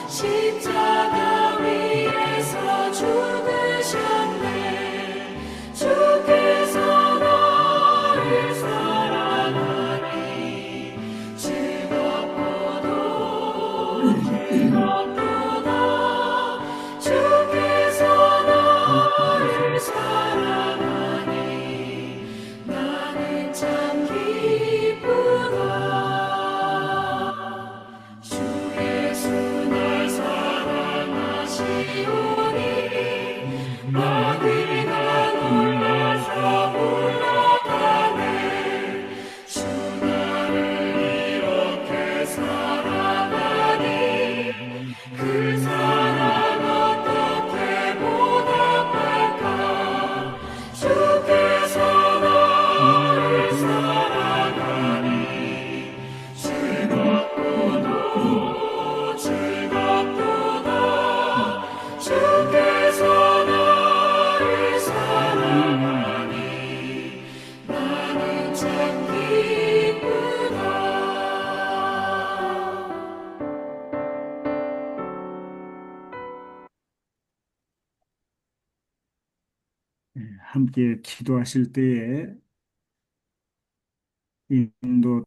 십자가 위에서 죽으셨네. 주께서 나를 사랑하니 즐겁고도 즐겁도다. 주께서 나를 사랑하니 나는 참 기쁘다. 주 예수 날 사랑하시오니 마귀가 놀라서 물러가네. 주 나를 이렇게 사랑하니 그 사랑 어떻게 보답할까. 주께서 나를 사랑하니 즐겁고도 즐겁도다. 주께서 나를 사랑하니 나는 참 기쁘다. 함께 기도하실 때에 인도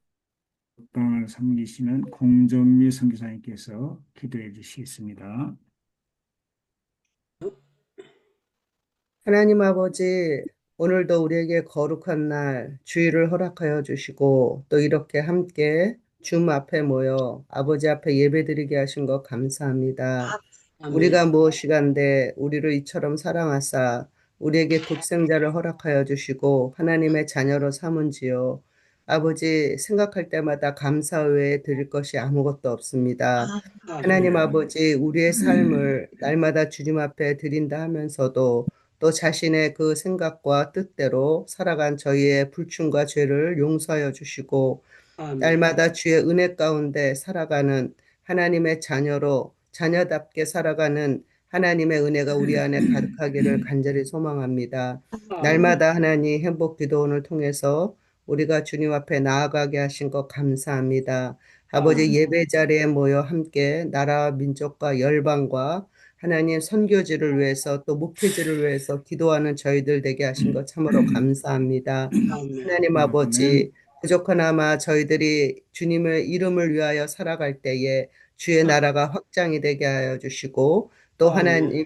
땅을 섬기시는 공정미 선교사님께서 기도해 주시겠습니다. 하나님 아버지, 오늘도 우리에게 거룩한 날, 주일을 허락하여 주시고, 또 이렇게 함께 줌 앞에 모여 아버지 앞에 예배드리게 하신 것 감사합니다. 우리가 무엇이간데 우리를 이처럼 사랑하사 우리에게 독생자를 허락하여 주시고 하나님의 자녀로 삼은지요. 아버지, 생각할 때마다 감사 외에 드릴 것이 아무것도 없습니다. 하나님 아버지, 우리의 삶을 날마다 주님 앞에 드린다 하면서도 또 자신의 그 생각과 뜻대로 살아간 저희의 불충과 죄를 용서하여 주시고 날마다 주의 은혜 가운데 살아가는 하나님의 자녀로 자녀답게 살아가는 하나님의 은혜가 우리 안에 가득하기를 간절히 소망합니다. 날마다 하나님 행복 기도원을 통해서 우리가 주님 앞에 나아가게 하신 것 감사합니다. 아버지 예배 자리에 모여 함께 나라와 민족과 열방과 하나님 선교지를 위해서 또 목회지를 위해서 기도하는 저희들 되게 하신 것 참으로 감사합니다. 하나님 아멘. 아버지, 부족하나마 저희들이 주님의 이름을 위하여 살아갈 때에 주의 나라가 확장이 되게 하여 주시고 또 하나님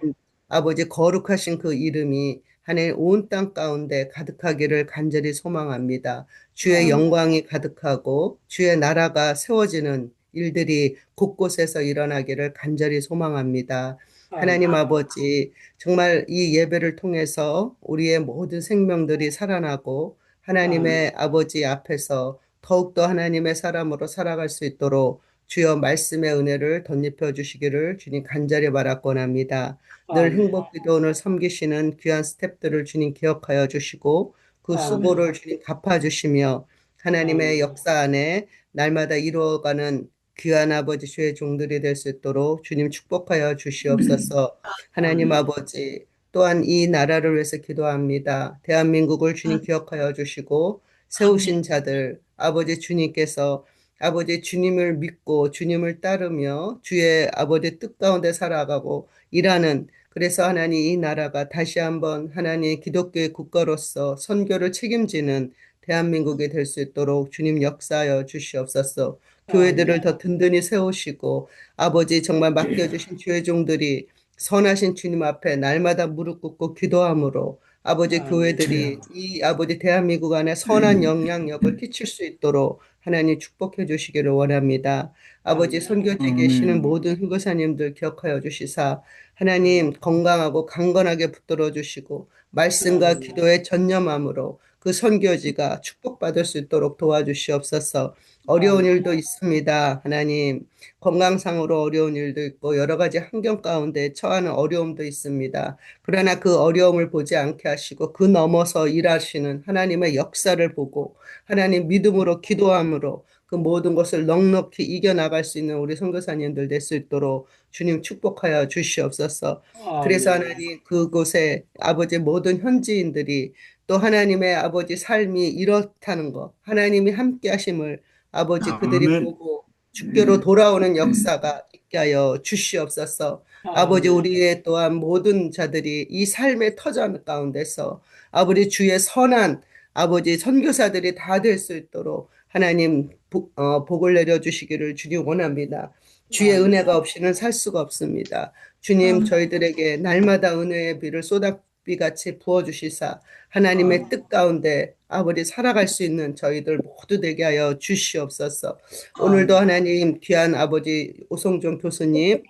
아버지 거룩하신 그 이름이 하나님 온 땅 가운데 가득하기를 간절히 소망합니다. 주의 영광이 가득하고 주의 나라가 세워지는 일들이 곳곳에서 일어나기를 간절히 소망합니다. 하나님 아버지, 정말 이 예배를 통해서 우리의 모든 생명들이 살아나고 하나님의 아버지 앞에서 더욱더 하나님의 사람으로 살아갈 수 있도록 주여 말씀의 은혜를 덧입혀 주시기를 주님 간절히 바라곤합니다. 늘 행복기도원을 섬기시는 귀한 스태프들을 주님 기억하여 주시고 그 수고를 주님 갚아주시며 하나님의 역사 안에 날마다 이루어가는 귀한 아버지 주의 종들이 될 수 있도록 주님 축복하여 주시옵소서. 하나님 아버지 또한 이 나라를 위해서 기도합니다. 대한민국을 주님 기억하여 주시고 세우신 자들 아버지 주님께서 아버지 주님을 믿고 주님을 따르며 주의 아버지 뜻 가운데 살아가고 일하는 그래서 하나님 이 나라가 다시 한번 하나님 기독교의 국가로서 선교를 책임지는 대한민국이 될 수 있도록 주님 역사하여 주시옵소서. 교회들을 더 든든히 세우시고 아버지 정말 맡겨주신 주의 종들이 선하신 주님 앞에 날마다 무릎 꿇고 기도함으로 아버지 교회들이 이 아버지 대한민국 안에 선한 영향력을 끼칠 수 있도록 하나님 축복해 주시기를 원합니다. 아버지 선교지에 계시는 아멘. 모든 선교사님들 기억하여 주시사 하나님 건강하고 강건하게 붙들어 주시고 말씀과 기도에 전념함으로 그 선교지가 축복받을 수 있도록 도와주시옵소서. 어려운 일도 있습니다. 하나님 건강상으로 어려운 일도 있고 여러 가지 환경 가운데 처하는 어려움도 있습니다. 그러나 그 어려움을 보지 않게 하시고 그 넘어서 일하시는 하나님의 역사를 보고 하나님 믿음으로 기도함으로 그 모든 것을 넉넉히 이겨나갈 수 있는 우리 선교사님들 될 수 있도록 주님 축복하여 주시옵소서. 그래서 하나님 그곳에 아버지 모든 현지인들이 또 하나님의 아버지 삶이 이렇다는 것, 하나님이 함께 하심을 아버지 그들이 아멘. 보고 주께로 돌아오는 역사가 있게 하여 주시옵소서. 아버지, 우리의 또한 모든 자들이 이 삶의 터전 가운데서 아버지 주의 선한 아버지 선교사들이 다 될 수 있도록 하나님 복을 내려주시기를 주님 원합니다. 주의 은혜가 없이는 살 수가 없습니다. 주님, 저희들에게 날마다 은혜의 비를 쏟아비같이 부어주시사 하나님의 뜻 가운데 아버지 살아갈 수 있는 저희들 모두 되게 하여 주시옵소서. 오늘도 하나님 귀한 아버지 오성종 교수님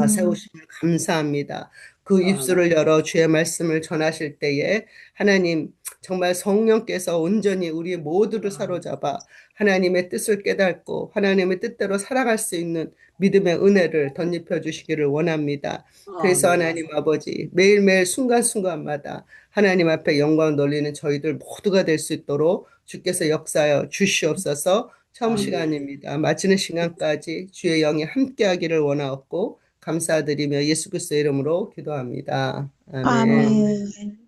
세우심을 감사합니다. 그 입술을 열어 주의 말씀을 전하실 때에 하나님 정말 성령께서 온전히 우리 모두를 사로잡아 하나님의 뜻을 깨닫고 하나님의 뜻대로 살아갈 수 있는 믿음의 은혜를 덧입혀 주시기를 원합니다. 그래서 하나님 아버지 매일매일 순간순간마다 하나님 앞에 영광 돌리는 저희들 모두가 될 수 있도록 주께서 역사하여 주시옵소서. 처음 시간입니다. 마치는 시간까지 주의 영이 함께하기를 원하옵고 감사드리며 예수 그리스도의 이름으로 기도합니다. 아멘. 아멘.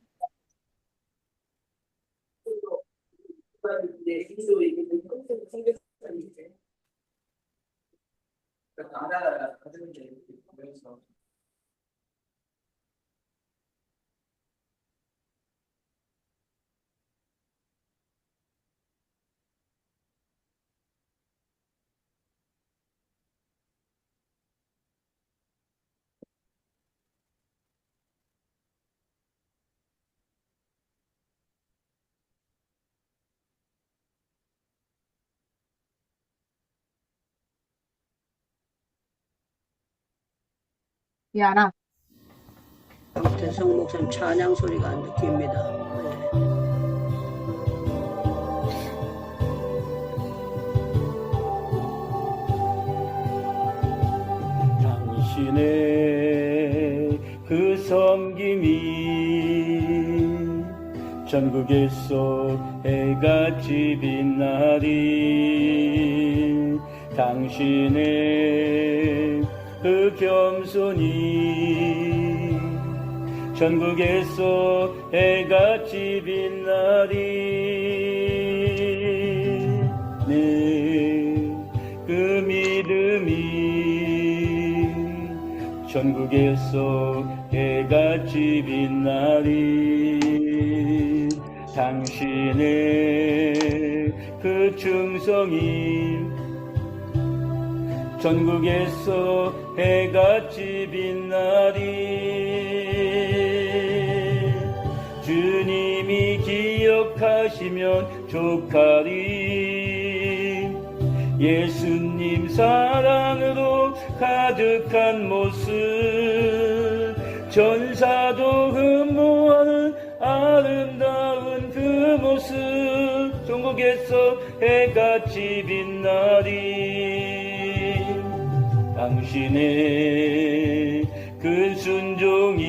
미안아. 대성 목사님 찬양 소리가 안 느낍니다. 네. 당신의 그 섬김이 전국에서 해같이 빛나리. 당신의 그 겸손이 전국에서 해같이 빛나리. 네, 그 믿음이 전국에서 해같이 빛나리. 당신의 그 충성이 전국에서 해같이 빛나리. 주님이 기억하시면 족하리. 예수님 사랑으로 가득한 모습, 전사도 흠모하는 아름다운 그 모습, 전국에서 해같이 빛나리. 당신의 그 순종이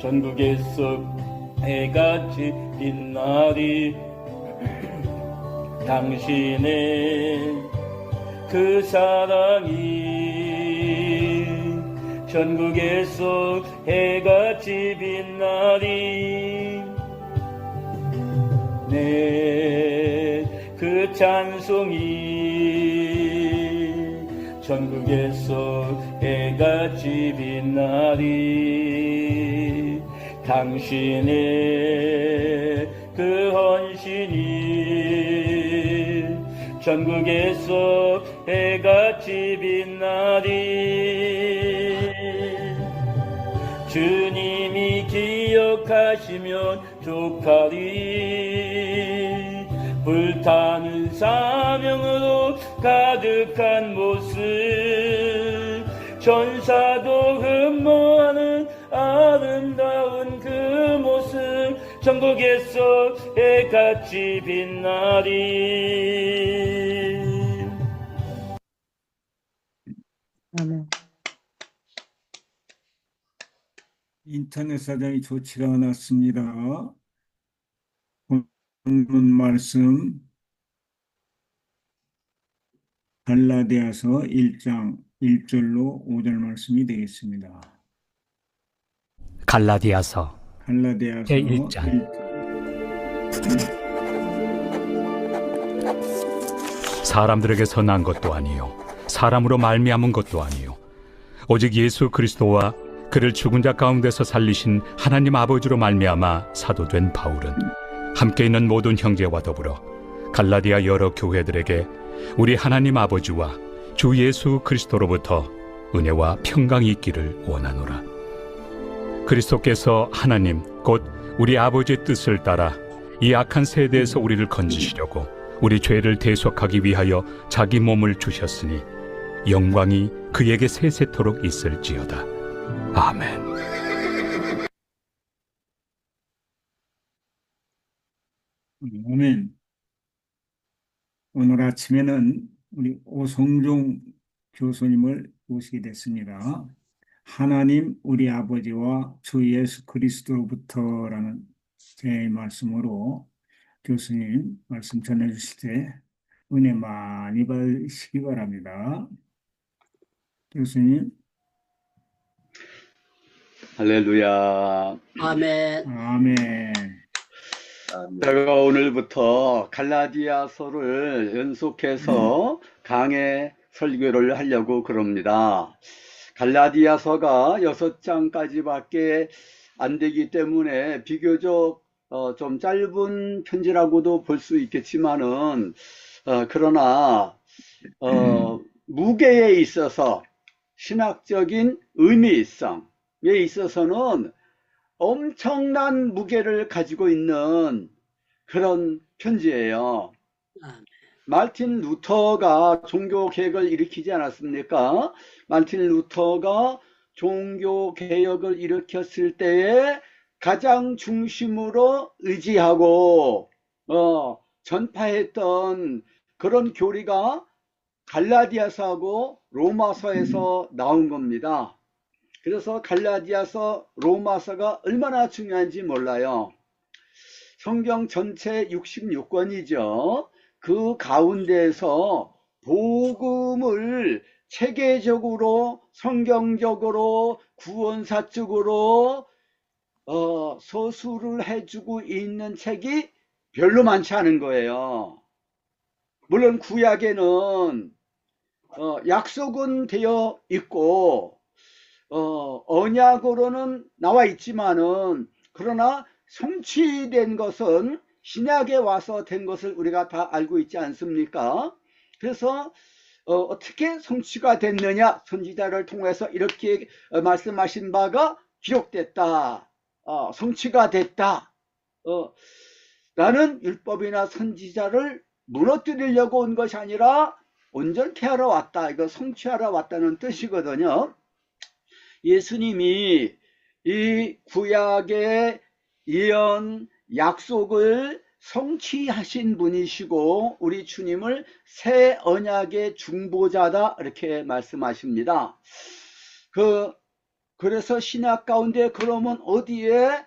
전국에서 해같이 빛나리. 당신의 그 사랑이 전국에서 해같이 빛나리. 네, 그 찬송이 전국에서 해같이 빛나리. 당신의 그 헌신이 전국에서 해같이 빛나리. 주님이 기억하시면 족하리. 불타는 사명으로 가득한 모습, 전사도 흠모하는 아름다운 그 모습, 전국에서 해같이 빛나리. 아멘. 인터넷 사정이 좋지가 않았습니다. 본문 말씀 갈라디아서 1장 1절로 5절 말씀이 되겠습니다. 갈라디아서 갈라디아서 제1장 사람들에게서 난 것도 아니요 사람으로 말미암은 것도 아니요 오직 예수 그리스도와 그를 죽은 자 가운데서 살리신 하나님 아버지로 말미암아 사도된 바울은 함께 있는 모든 형제와 더불어 갈라디아 여러 교회들에게 우리 하나님 아버지와 주 예수 그리스도로부터 은혜와 평강이 있기를 원하노라. 그리스도께서 하나님 곧 우리 아버지의 뜻을 따라 이 악한 세대에서 우리를 건지시려고 우리 죄를 대속하기 위하여 자기 몸을 주셨으니 영광이 그에게 세세토록 있을지어다. 아멘. 아멘. 오늘 아침에는 우리 오성종 교수님을 모시게 됐습니다. 하나님 우리 아버지와 주 예수 그리스도로부터라는 제 말씀으로 교수님 말씀 전해주실 때 은혜 많이 받으시기 바랍니다. 교수님. 할렐루야. 아멘. 아멘. 제가 오늘부터 갈라디아서를 연속해서 강해 설교를 하려고 그럽니다. 갈라디아서가 6장까지밖에 안 되기 때문에 비교적 좀 짧은 편지라고도 볼 수 있겠지만은 그러나 무게에 있어서 신학적인 의미성에 있어서는 엄청난 무게를 가지고 있는 그런 편지예요. 말틴 루터가 종교개혁을 일으키지 않았습니까? 말틴 루터가 종교개혁을 일으켰을 때에 가장 중심으로 의지하고 전파했던 그런 교리가 갈라디아서하고 로마서에서 나온 겁니다. 그래서 갈라디아서, 로마서가 얼마나 중요한지 몰라요. 성경 전체 66권이죠. 그 가운데에서 복음을 체계적으로, 성경적으로, 구원사적으로 서술을 해주고 있는 책이 별로 많지 않은 거예요. 물론 구약에는 약속은 되어 있고 언약으로는 나와 있지만은 그러나 성취된 것은 신약에 와서 된 것을 우리가 다 알고 있지 않습니까? 그래서 어떻게 성취가 됐느냐? 선지자를 통해서 이렇게 말씀하신 바가 기록됐다. 성취가 됐다. 나는 율법이나 선지자를 무너뜨리려고 온 것이 아니라 온전케 하러 왔다. 이거 성취하러 왔다는 뜻이거든요. 예수님이 이 구약의 예언, 약속을 성취하신 분이시고 우리 주님을 새 언약의 중보자다 이렇게 말씀하십니다. 그래서 신약 가운데 그러면 어디에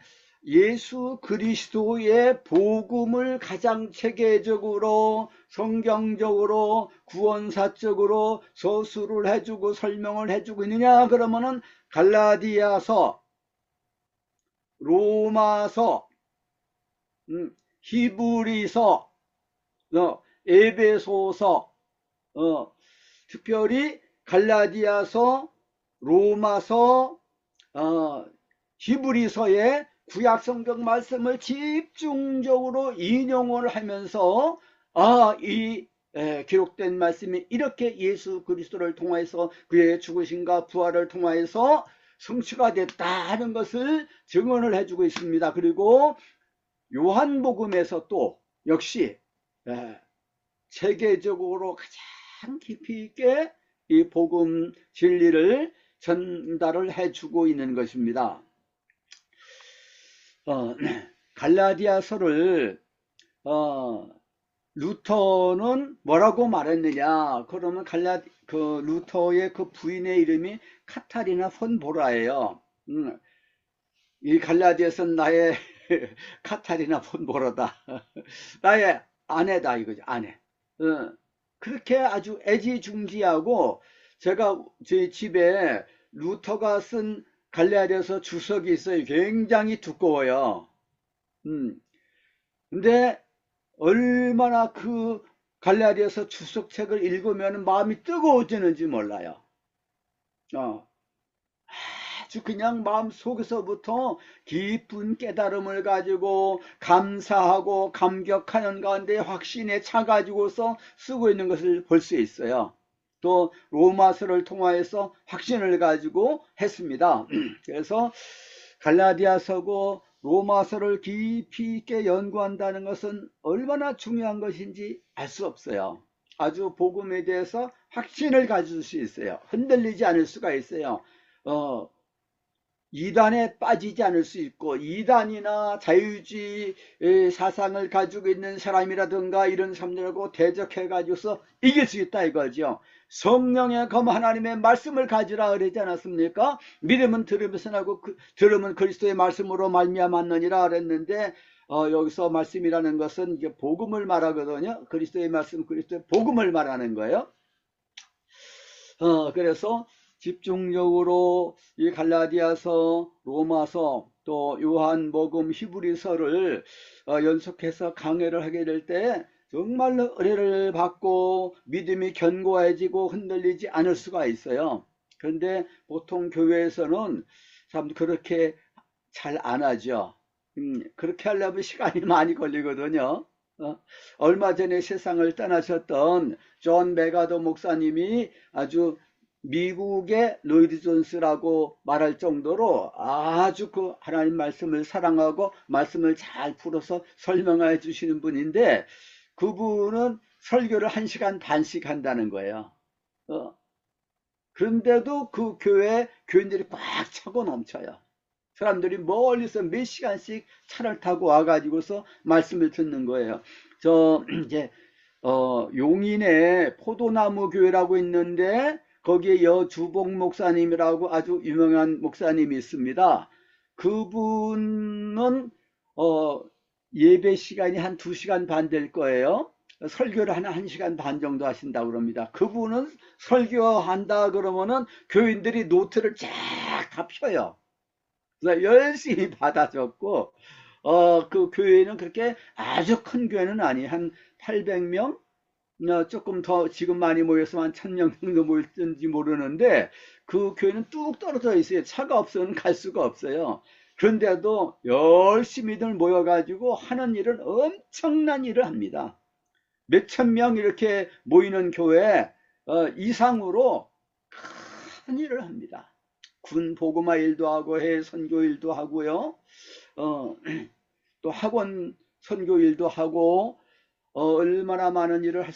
예수 그리스도의 복음을 가장 체계적으로 성경적으로 구원사적으로 서술을 해주고 설명을 해주고 있느냐 그러면은 갈라디아서, 로마서, 히브리서, 에베소서, 특별히 갈라디아서, 로마서, 히브리서의 구약 성경 말씀을 집중적으로 인용을 하면서 이 기록된 말씀이 이렇게 예수 그리스도를 통해서 그의 죽으심과 부활을 통하여서 성취가 됐다 하는 것을 증언을 해주고 있습니다. 그리고 요한복음에서 또 역시 체계적으로 가장 깊이 있게 이 복음 진리를 전달을 해주고 있는 것입니다. 갈라디아서를 루터는 뭐라고 말했느냐? 그러면 루터의 그 부인의 이름이 카타리나 폰 보라예요. 이 갈라디아서는 나의 카타리나 폰 보라다. 나의 아내다 이거죠. 아내. 그렇게 아주 애지중지하고 제가 제 집에 루터가 쓴 갈라디아서 주석이 있어요. 굉장히 두꺼워요. 근데 얼마나 그 갈라디아서 주석책을 읽으면 마음이 뜨거워지는지 몰라요. 아주 그냥 마음 속에서부터 깊은 깨달음을 가지고 감사하고 감격하는 가운데 확신에 차 가지고서 쓰고 있는 것을 볼 수 있어요. 또 로마서를 통하여서 확신을 가지고 했습니다. 그래서 갈라디아서고 로마서를 깊이 있게 연구한다는 것은 얼마나 중요한 것인지 알 수 없어요. 아주 복음에 대해서 확신을 가질 수 있어요. 흔들리지 않을 수가 있어요. 이단에 빠지지 않을 수 있고, 이단이나 자유주의 사상을 가지고 있는 사람이라든가 이런 사람들하고 대적해 가지고서 이길 수 있다 이거죠. 성령의 검 하나님의 말씀을 가지라 그러지 않았습니까? 믿음은 들으면서 나고 들으면 그리스도의 말씀으로 말미암았느니라 그랬는데, 여기서 말씀이라는 것은 이제 복음을 말하거든요. 그리스도의 말씀, 그리스도의 복음을 말하는 거예요. 그래서 집중적으로 이 갈라디아서, 로마서, 또 요한복음, 히브리서를 연속해서 강해를 하게 될 때 정말로 은혜를 받고 믿음이 견고해지고 흔들리지 않을 수가 있어요. 그런데 보통 교회에서는 참 그렇게 잘 안 하죠. 그렇게 하려면 시간이 많이 걸리거든요. 얼마 전에 세상을 떠나셨던 존 메가더 목사님이 아주 미국의 로이드 존스라고 말할 정도로 아주 그 하나님 말씀을 사랑하고 말씀을 잘 풀어서 설명해 주시는 분인데, 그분은 설교를 1시간 반씩 한다는 거예요. 그런데도 그 교인들이 꽉 차고 넘쳐요. 사람들이 멀리서 몇 시간씩 차를 타고 와가지고서 말씀을 듣는 거예요. 이제 용인에 포도나무 교회라고 있는데, 거기에 여주봉 목사님이라고 아주 유명한 목사님이 있습니다. 그분은 예배 시간이 한 2시간 반 될 거예요. 설교를 한 1시간 반 정도 하신다고 그럽니다. 그분은 설교한다 그러면은 교인들이 노트를 쫙 다 펴요. 그래서 열심히 받아 적고, 그 교회는 그렇게 아주 큰 교회는 아니에요. 한 800명? 조금 더 지금 많이 모여서 한 1000명 정도 모였는지 모르는데, 그 교회는 뚝 떨어져 있어요. 차가 없으면 갈 수가 없어요. 그런데도 열심히들 모여가지고 하는 일은 엄청난 일을 합니다. 몇천 명 이렇게 모이는 교회 이상으로 큰 일을 합니다. 군 보고마 일도 하고 해외 선교 일도 하고요. 또 학원 선교 일도 하고, 얼마나 많은 일을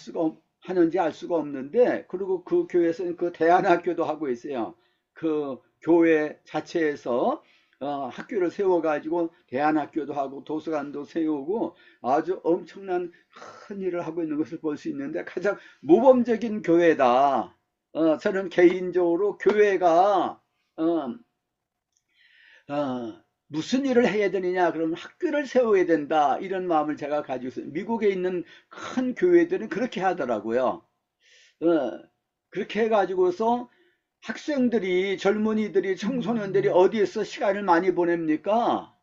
하는지 알 수가 없는데, 그리고 그 교회에서는 그 대안학교도 하고 있어요. 그 교회 자체에서 학교를 세워가지고 대안학교도 하고 도서관도 세우고 아주 엄청난 큰 일을 하고 있는 것을 볼 수 있는데, 가장 모범적인 교회다. 저는 개인적으로 교회가 무슨 일을 해야 되느냐 그러면 학교를 세워야 된다, 이런 마음을 제가 가지고 있어요. 미국에 있는 큰 교회들은 그렇게 하더라고요. 그렇게 해가지고서 학생들이, 젊은이들이, 청소년들이 어디에서 시간을 많이 보냅니까?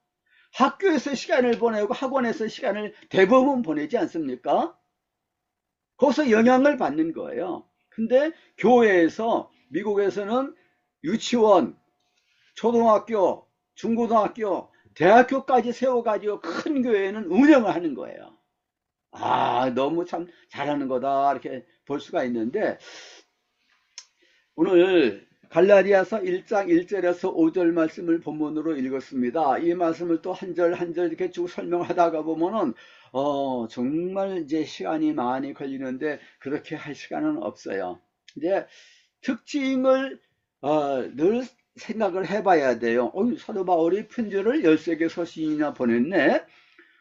학교에서 시간을 보내고 학원에서 시간을 대부분 보내지 않습니까? 거기서 영향을 받는 거예요. 근데 교회에서, 미국에서는 유치원, 초등학교, 중고등학교, 대학교까지 세워가지고 큰 교회는 운영을 하는 거예요. 너무 참 잘하는 거다, 이렇게 볼 수가 있는데, 오늘 갈라디아서 1장 1절에서 5절 말씀을 본문으로 읽었습니다. 이 말씀을 또 한 절 한 절 이렇게 쭉 설명하다가 보면은 정말 이제 시간이 많이 걸리는데, 그렇게 할 시간은 없어요. 이제 특징을 늘 생각을 해봐야 돼요. 사도 바울이 편지를 13개 서신이나 보냈네.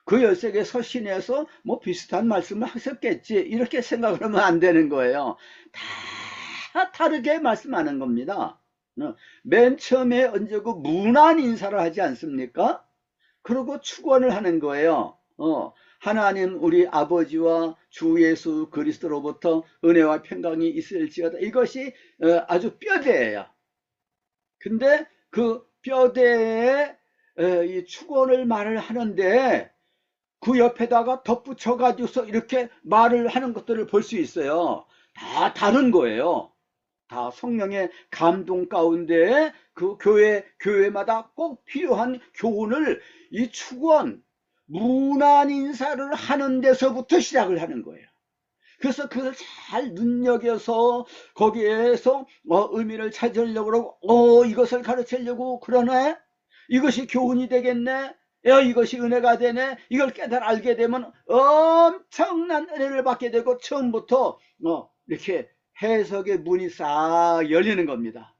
그 13개 서신에서 뭐 비슷한 말씀을 하셨겠지, 이렇게 생각을 하면 안 되는 거예요. 다 다르게 말씀하는 겁니다. 맨 처음에 언제고 문안 인사를 하지 않습니까? 그리고 축원을 하는 거예요. 하나님 우리 아버지와 주 예수 그리스도로부터 은혜와 평강이 있을지어다. 이것이 아주 뼈대예요. 근데 그 뼈대에 이 축원을 말을 하는데, 그 옆에다가 덧붙여 가지고서 이렇게 말을 하는 것들을 볼 수 있어요. 다 다른 거예요. 다 성령의 감동 가운데 그 교회마다 꼭 필요한 교훈을 이 축원 문안 인사를 하는 데서부터 시작을 하는 거예요. 그래서 그걸 잘 눈여겨서 거기에서 의미를 찾으려고 그러고 이것을 가르치려고 그러네, 이것이 교훈이 되겠네, 이것이 은혜가 되네, 이걸 깨달아 알게 되면 엄청난 은혜를 받게 되고 처음부터 이렇게 해석의 문이 싹 열리는 겁니다.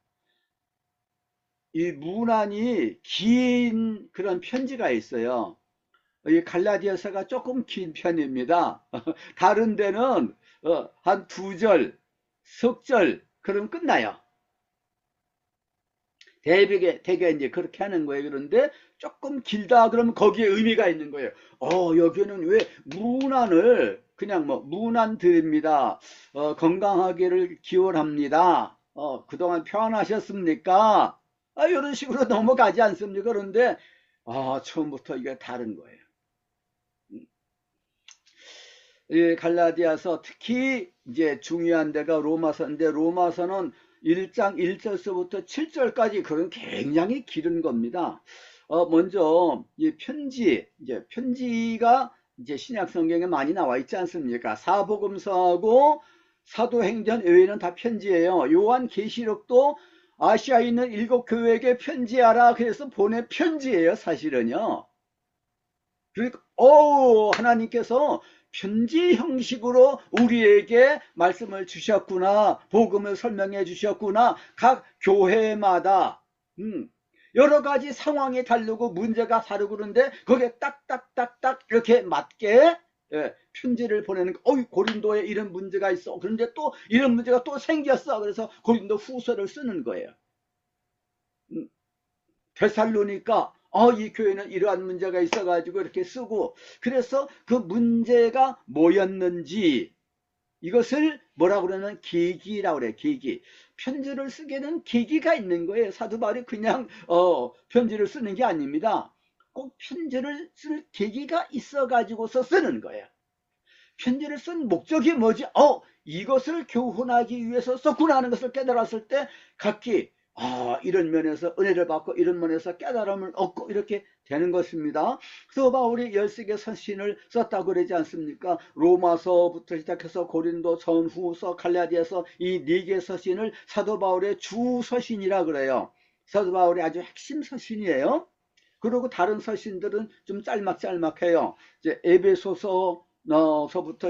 이 문안이 긴 그런 편지가 있어요. 이 갈라디아서가 조금 긴 편입니다. 다른 데는 한 2절, 석 절 그럼 끝나요. 대개 이제 그렇게 하는 거예요. 그런데 조금 길다 그러면 거기에 의미가 있는 거예요. 여기는 왜 문안을 그냥 문안 드립니다. 건강하기를 기원합니다. 그동안 평안하셨습니까? 이런 식으로 넘어가지 않습니까? 그런데 처음부터 이게 다른 거예요. 이 갈라디아서 특히 이제 중요한 데가 로마서인데, 로마서는 1장 1절서부터 7절까지 그런 굉장히 길은 겁니다. 먼저 이 편지가 이제 신약 성경에 많이 나와 있지 않습니까? 사복음서하고 사도행전 외에는 다 편지예요. 요한계시록도 아시아에 있는 7교회에게 편지하라 그래서 보낸 편지예요, 사실은요. 그러니까 하나님께서 편지 형식으로 우리에게 말씀을 주셨구나, 복음을 설명해 주셨구나. 각 교회마다 여러 가지 상황이 다르고 문제가 다르고 그런데 거기에 딱딱딱딱 이렇게 맞게 편지를 보내는 거. 고린도에 이런 문제가 있어, 그런데 또 이런 문제가 또 생겼어, 그래서 고린도 후서를 쓰는 거예요. 데살로니가 이 교회는 이러한 문제가 있어 가지고 이렇게 쓰고, 그래서 그 문제가 뭐였는지 이것을 뭐라고 그러면 계기라고 그래요. 계기. 편지를 쓰게 된 계기가 있는 거예요. 사도 바울이 그냥 편지를 쓰는 게 아닙니다. 꼭 편지를 쓸 계기가 있어 가지고서 쓰는 거예요. 편지를 쓴 목적이 뭐지? 이것을 교훈하기 위해서 썼구나 하는 것을 깨달았을 때 각기 이런 면에서 은혜를 받고 이런 면에서 깨달음을 얻고 이렇게 되는 것입니다. 사도 바울이 13개 서신을 썼다고 그러지 않습니까? 로마서부터 시작해서 고린도, 전후서, 갈라디아서 이 4개 서신을 사도 바울의 주 서신이라 그래요. 사도 바울의 아주 핵심 서신이에요. 그리고 다른 서신들은 좀 짤막짤막해요. 이제 에베소서부터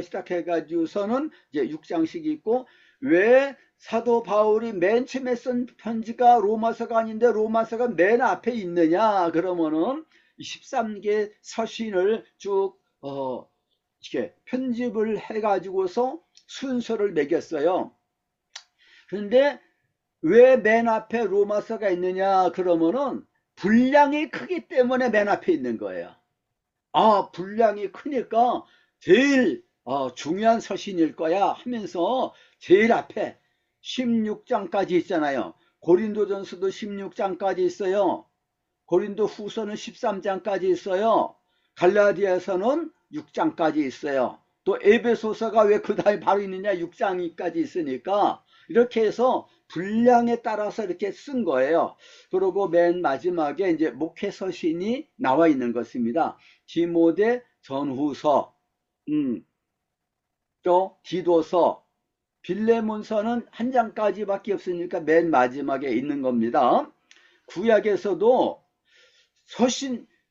시작해가지고서는 이제 6장씩 있고, 왜 사도 바울이 맨 처음에 쓴 편지가 로마서가 아닌데 로마서가 맨 앞에 있느냐 그러면은 13개 서신을 쭉 이렇게 편집을 해가지고서 순서를 매겼어요. 그런데 왜 맨 앞에 로마서가 있느냐 그러면은 분량이 크기 때문에 맨 앞에 있는 거예요. 분량이 크니까 제일 중요한 서신일 거야 하면서 제일 앞에 16장까지 있잖아요. 고린도전서도 16장까지 있어요. 고린도 후서는 13장까지 있어요. 갈라디아서는 6장까지 있어요. 또 에베소서가 왜 그 다음에 바로 있느냐, 6장까지 있으니까 이렇게 해서 분량에 따라서 이렇게 쓴 거예요. 그리고 맨 마지막에 이제 목회서신이 나와 있는 것입니다. 디모데 전후서, 또 디도서, 빌레몬서는 한 장까지밖에 없으니까 맨 마지막에 있는 겁니다. 구약에서도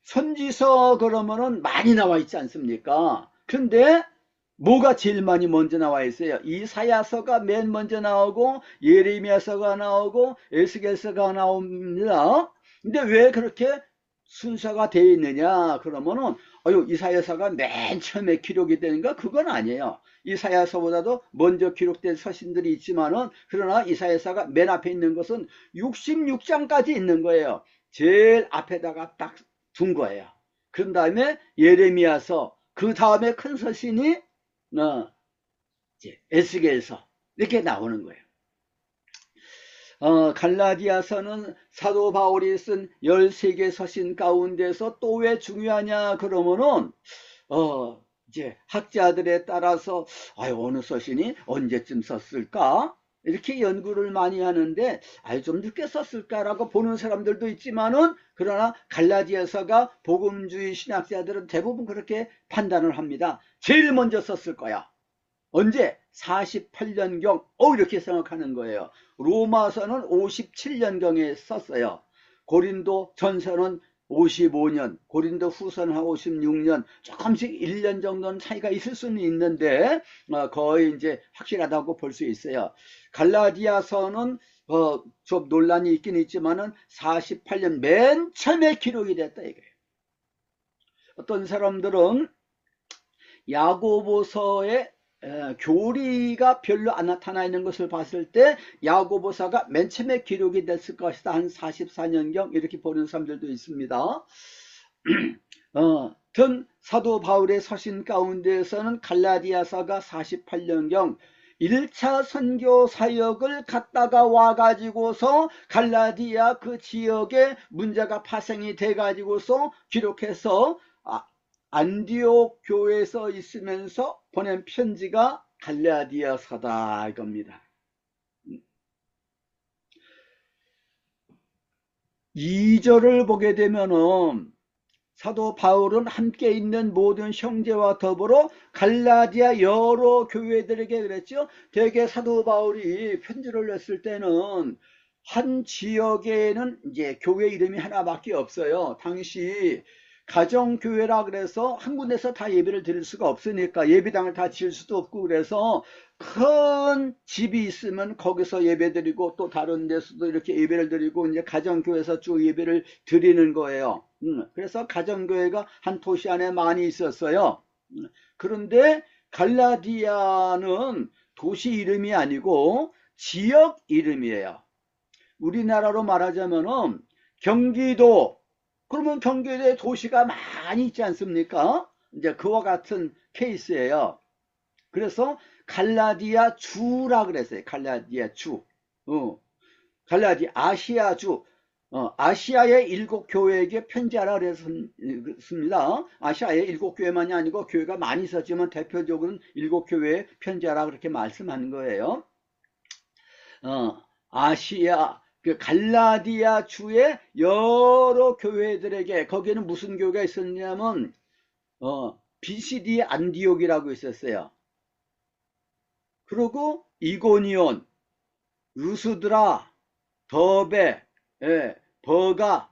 선지서 그러면은 많이 나와 있지 않습니까? 근데 뭐가 제일 많이 먼저 나와 있어요? 이사야서가 맨 먼저 나오고 예레미야서가 나오고 에스겔서가 나옵니다. 근데 왜 그렇게 순서가 되어 있느냐 그러면은 이사야서가 맨 처음에 기록이 되는가? 그건 아니에요. 이사야서보다도 먼저 기록된 서신들이 있지만은, 그러나 이사야서가 맨 앞에 있는 것은 66장까지 있는 거예요. 제일 앞에다가 딱 둔 거예요. 그런 다음에 예레미야서, 그 다음에 큰 서신이 에스겔서 이렇게 나오는 거예요. 갈라디아서는 사도 바울이 쓴 13개 서신 가운데서 또 왜 중요하냐 그러면은 이제 학자들에 따라서 어느 서신이 언제쯤 썼을까? 이렇게 연구를 많이 하는데 좀 늦게 썼을까라고 보는 사람들도 있지만은, 그러나 갈라디아서가 복음주의 신학자들은 대부분 그렇게 판단을 합니다. 제일 먼저 썼을 거야. 언제? 48년경. 이렇게 생각하는 거예요. 로마서는 57년경에 썼어요. 고린도 전서는 55년, 고린도 후서는 56년, 조금씩 1년 정도는 차이가 있을 수는 있는데 거의 이제 확실하다고 볼 수 있어요. 갈라디아서는 좀 논란이 있긴 있지만은 48년 맨 처음에 기록이 됐다 이거예요. 어떤 사람들은 야고보서에 교리가 별로 안 나타나 있는 것을 봤을 때 야고보서가 맨 처음에 기록이 됐을 것이다, 한 44년경 이렇게 보는 사람들도 있습니다. 사도 바울의 서신 가운데에서는 갈라디아서가 48년경 1차 선교 사역을 갔다가 와가지고서 갈라디아 그 지역에 문제가 파생이 돼가지고서 기록해서 안디옥 교회에서 있으면서 보낸 편지가 갈라디아서다 이겁니다. 2절을 보게 되면은 사도 바울은 함께 있는 모든 형제와 더불어 갈라디아 여러 교회들에게 그랬죠. 대개 사도 바울이 편지를 냈을 때는 한 지역에는 이제 교회 이름이 하나밖에 없어요. 당시 가정교회라 그래서 한 군데서 다 예배를 드릴 수가 없으니까 예배당을 다 지을 수도 없고, 그래서 큰 집이 있으면 거기서 예배 드리고 또 다른 데서도 이렇게 예배를 드리고 이제 가정교회에서 쭉 예배를 드리는 거예요. 그래서 가정교회가 한 도시 안에 많이 있었어요. 그런데 갈라디아는 도시 이름이 아니고 지역 이름이에요. 우리나라로 말하자면은 경기도, 그러면 경기도에 도시가 많이 있지 않습니까? 이제 그와 같은 케이스예요. 그래서 갈라디아 주라 그랬어요. 갈라디아 주. 아시아 주. 아시아의 7교회에게 편지하라 그랬습니다. 아시아의 7교회만이 아니고 교회가 많이 있었지만 대표적으로는 7교회에 편지하라 그렇게 말씀하는 거예요. 아시아, 그 갈라디아 주의 여러 교회들에게, 거기에는 무슨 교회가 있었냐면 BCD 안디옥이라고 있었어요. 그리고 이고니온, 루스드라, 더베, 버가,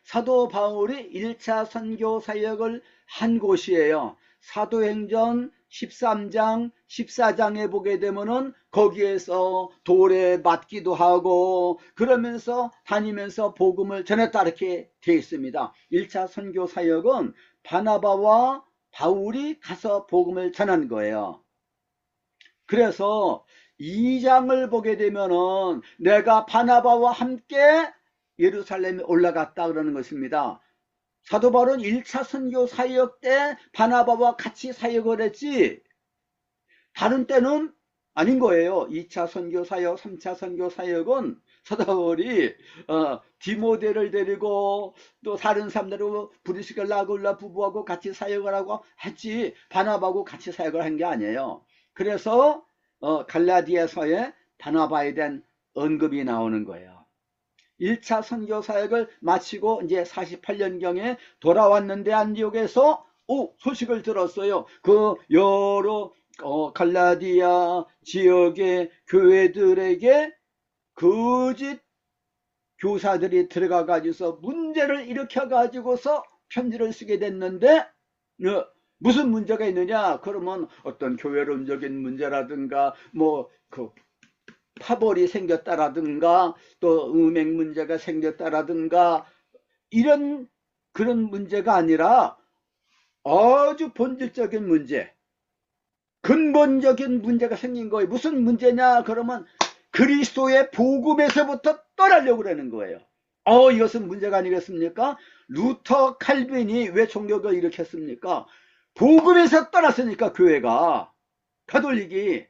사도 바울이 1차 선교 사역을 한 곳이에요. 사도행전 13장, 14장에 보게 되면은 거기에서 돌에 맞기도 하고 그러면서 다니면서 복음을 전했다 이렇게 되어 있습니다. 1차 선교 사역은 바나바와 바울이 가서 복음을 전한 거예요. 그래서 2장을 보게 되면은 내가 바나바와 함께 예루살렘에 올라갔다 그러는 것입니다. 사도 바울은 1차 선교 사역 때 바나바와 같이 사역을 했지 다른 때는 아닌 거예요. 2차 선교 사역, 3차 선교 사역은 사도 바울이 디모데를 데리고 또 다른 사람들하고 브리스길라 아굴라 부부하고 같이 사역을 하고 했지 바나바하고 같이 사역을 한 게 아니에요. 그래서 갈라디아서에 바나바에 대한 언급이 나오는 거예요. 1차 선교 사역을 마치고 이제 48년경에 돌아왔는데 안디옥에서 소식을 들었어요. 그 여러 갈라디아 지역의 교회들에게 거짓 교사들이 들어가 가지고서 문제를 일으켜 가지고서 편지를 쓰게 됐는데 무슨 문제가 있느냐? 그러면 어떤 교회론적인 문제라든가 그 파벌이 생겼다라든가 또 음행 문제가 생겼다라든가 이런 그런 문제가 아니라 아주 본질적인 문제, 근본적인 문제가 생긴 거예요. 무슨 문제냐? 그러면 그리스도의 복음에서부터 떠나려고 그러는 거예요. 이것은 문제가 아니겠습니까? 루터 칼빈이 왜 종교를 일으켰습니까? 복음에서 떠났으니까 교회가 가톨릭이.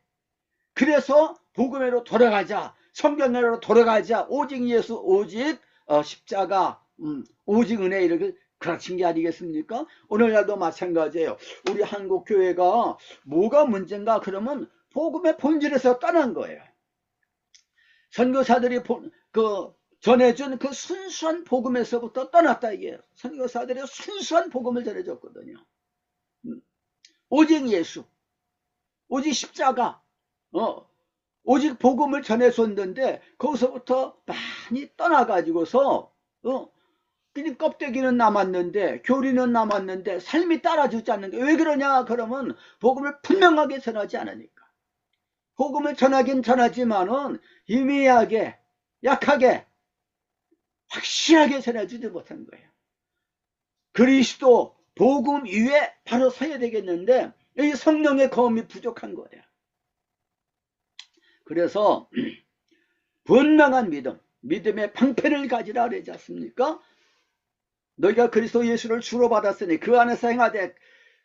그래서 복음으로 돌아가자, 성경으로 돌아가자, 오직 예수, 오직 십자가, 오직 은혜 이렇게 가르친 게 아니겠습니까? 오늘날도 마찬가지예요. 우리 한국 교회가 뭐가 문제인가 그러면 복음의 본질에서 떠난 거예요. 선교사들이 전해준 그 순수한 복음에서부터 떠났다 이게요. 선교사들이 순수한 복음을 전해줬거든요. 오직 예수, 오직 십자가, 오직 복음을 전해줬는데 거기서부터 많이 떠나가지고서 그냥 껍데기는 남았는데 교리는 남았는데 삶이 따라주지 않는 게 왜 그러냐 그러면 복음을 분명하게 전하지 않으니까. 복음을 전하긴 전하지만은 희미하게 약하게 확실하게 전해주지 못한 거예요. 그리스도 복음 위에 바로 서야 되겠는데 이 성령의 검이 부족한 거예요. 그래서 분명한 믿음의 방패를 가지라 그러지 않습니까? 너희가 그리스도 예수를 주로 받았으니 그 안에서 행하되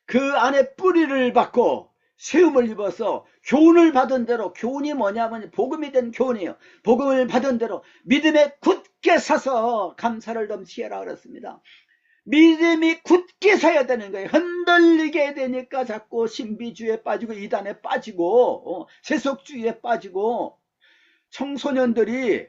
그 안에 뿌리를 받고 세움을 입어서 교훈을 받은 대로, 교훈이 뭐냐면 복음이 된 교훈이에요. 복음을 받은 대로 믿음에 굳게 서서 감사를 넘치게 하라 그랬습니다. 믿음이 굳게 서야 되는 거예요. 흔들리게 되니까 자꾸 신비주의에 빠지고 이단에 빠지고 세속주의에 빠지고 청소년들이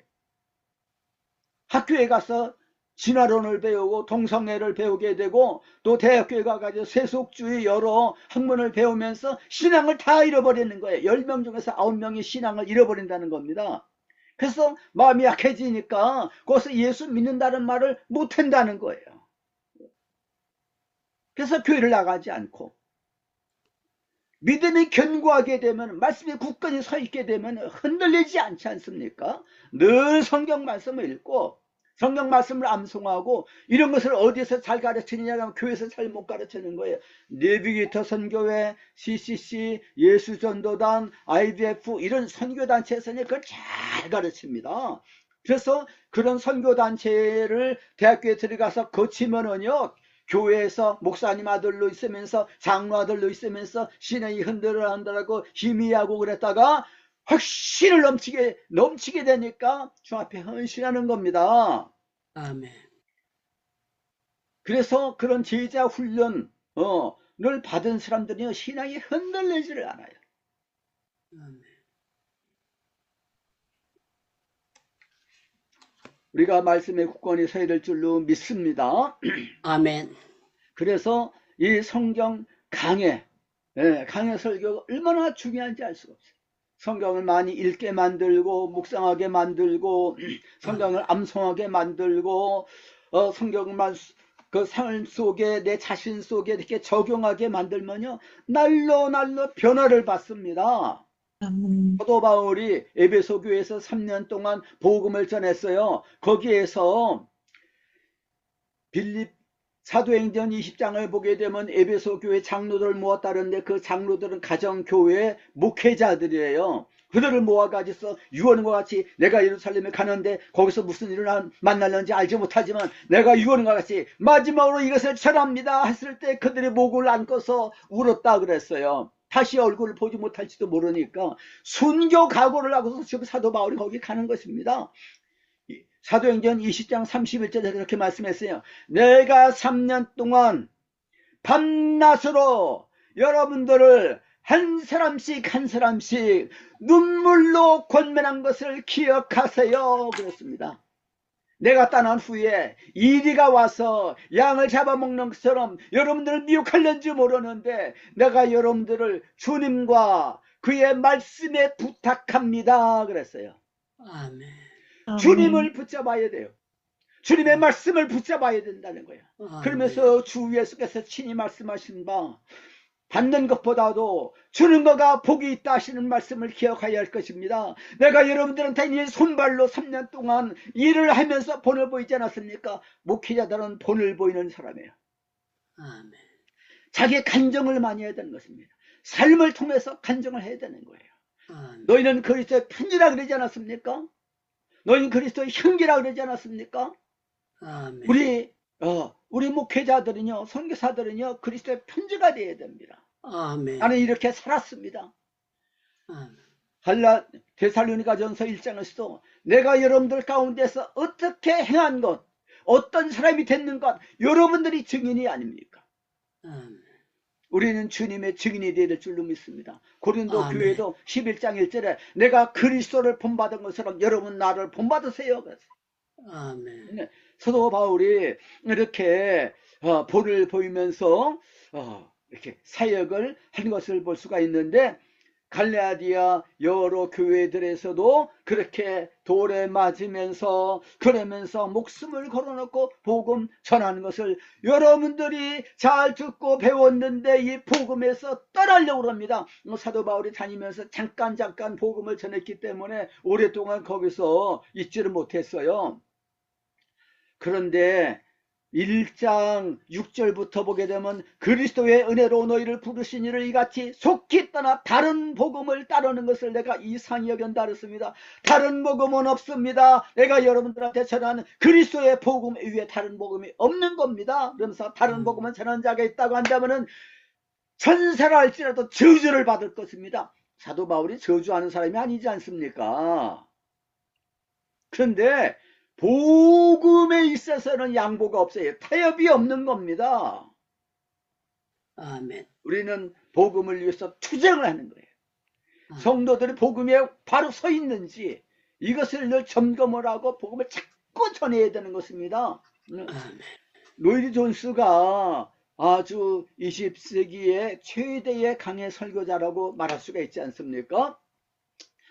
학교에 가서 진화론을 배우고 동성애를 배우게 되고 또 대학교에 가가지고 세속주의 여러 학문을 배우면서 신앙을 다 잃어버리는 거예요. 10명 중에서 9명이 신앙을 잃어버린다는 겁니다. 그래서 마음이 약해지니까 거기서 예수 믿는다는 말을 못한다는 거예요. 그래서 교회를 나가지 않고 믿음이 견고하게 되면 말씀이 굳건히 서 있게 되면 흔들리지 않지 않습니까? 늘 성경 말씀을 읽고 성경 말씀을 암송하고 이런 것을 어디서 잘 가르치느냐 하면 교회에서 잘 못 가르치는 거예요. 내비게이터 선교회, CCC, 예수전도단, IBF 이런 선교단체에서는 그걸 잘 가르칩니다. 그래서 그런 선교단체를 대학교에 들어가서 거치면은요 교회에서 목사님 아들로 있으면서 장로 아들로 있으면서 신앙이 흔들어한다고 희미하고 그랬다가 확신을 넘치게 되니까 주 앞에 헌신하는 겁니다. 아멘. 그래서 그런 제자 훈련을 받은 사람들이 신앙이 흔들리지를 않아요. 아멘. 우리가 말씀에 굳건히 서야 될 줄로 믿습니다. 아멘. 그래서 이 성경 강해 설교가 얼마나 중요한지 알 수가 없어요. 성경을 많이 읽게 만들고 묵상하게 만들고 성경을 암송하게 만들고 성경만 그 삶 속에 내 자신 속에 이렇게 적용하게 만들면요 날로 변화를 받습니다. 사도 바울이 에베소 교회에서 3년 동안 복음을 전했어요. 거기에서 빌립 사도행전 20장을 보게 되면 에베소 교회 장로들을 모았다는데 그 장로들은 가정교회 목회자들이에요. 그들을 모아가지고 유언과 같이 내가 예루살렘에 가는데 거기서 무슨 일을 만날는지 알지 못하지만 내가 유언과 같이 마지막으로 이것을 전합니다 했을 때 그들의 목을 안고서 울었다 그랬어요. 다시 얼굴을 보지 못할지도 모르니까 순교 각오를 하고서 지금 사도 바울이 거기 가는 것입니다. 사도행전 20장 31절에 그렇게 말씀했어요. 내가 3년 동안 밤낮으로 여러분들을 한 사람씩 눈물로 권면한 것을 기억하세요 그랬습니다. 내가 떠난 후에 이리가 와서 양을 잡아먹는 것처럼 여러분들을 미혹하려는지 모르는데 내가 여러분들을 주님과 그의 말씀에 부탁합니다 그랬어요. 아멘. 주님을 붙잡아야 돼요. 주님의 말씀을 붙잡아야 된다는 거예요. 그러면서 주 예수께서 친히 말씀하신 바 받는 것보다도 주는 거가 복이 있다 하시는 말씀을 기억해야 할 것입니다. 내가 여러분들한테 이 손발로 3년 동안 일을 하면서 본을 보이지 않았습니까? 목회자들은 본을 보이는 사람이에요. 아멘. 자기의 간증을 많이 해야 되는 것입니다. 삶을 통해서 간증을 해야 되는 거예요. 아멘. 너희는 그리스도의 편지라 그러지 않았습니까? 너희는 그리스도의 형제라 그러지 않았습니까? 아멘. 우리 목회자들은요, 선교사들은요, 그리스도의 편지가 되어야 됩니다. 아멘. 나는 이렇게 살았습니다. 아멘. 데살로니가전서 1장에서도 내가 여러분들 가운데서 어떻게 행한 것, 어떤 사람이 됐는 것 여러분들이 증인이 아닙니까? 아멘. 우리는 주님의 증인이 되어야 될 줄로 믿습니다. 고린도 아멘. 교회도 11장 1절에 내가 그리스도를 본받은 것처럼 여러분 나를 본받으세요. 아멘. 네, 사도 바울이 이렇게 본을 보이면서 이렇게 사역을 한 것을 볼 수가 있는데, 갈라디아 여러 교회들에서도 그렇게 돌에 맞으면서 그러면서 목숨을 걸어놓고 복음 전하는 것을 여러분들이 잘 듣고 배웠는데 이 복음에서 떠나려고 합니다. 사도 바울이 다니면서 잠깐 복음을 전했기 때문에 오랫동안 거기서 있지를 못했어요. 그런데 1장 6절부터 보게 되면 그리스도의 은혜로 너희를 부르신 이를 이같이 속히 떠나 다른 복음을 따르는 것을 내가 이상히 여긴다 그랬습니다. 다른 복음은 없습니다. 내가 여러분들한테 전하는 그리스도의 복음 이외에 다른 복음이 없는 겁니다. 그러면서 다른 복음은 전하는 자가 있다고 한다면은 천사라 할지라도 저주를 받을 것입니다. 사도 바울이 저주하는 사람이 아니지 않습니까? 그런데 복음에 있어서는 양보가 없어요. 타협이 없는 겁니다. 아멘. 우리는 복음을 위해서 투쟁을 하는 거예요. 성도들이 복음에 바로 서 있는지 이것을 늘 점검을 하고 복음을 자꾸 전해야 되는 것입니다. 아멘. 로이드 존스가 아주 20세기의 최대의 강해 설교자라고 말할 수가 있지 않습니까?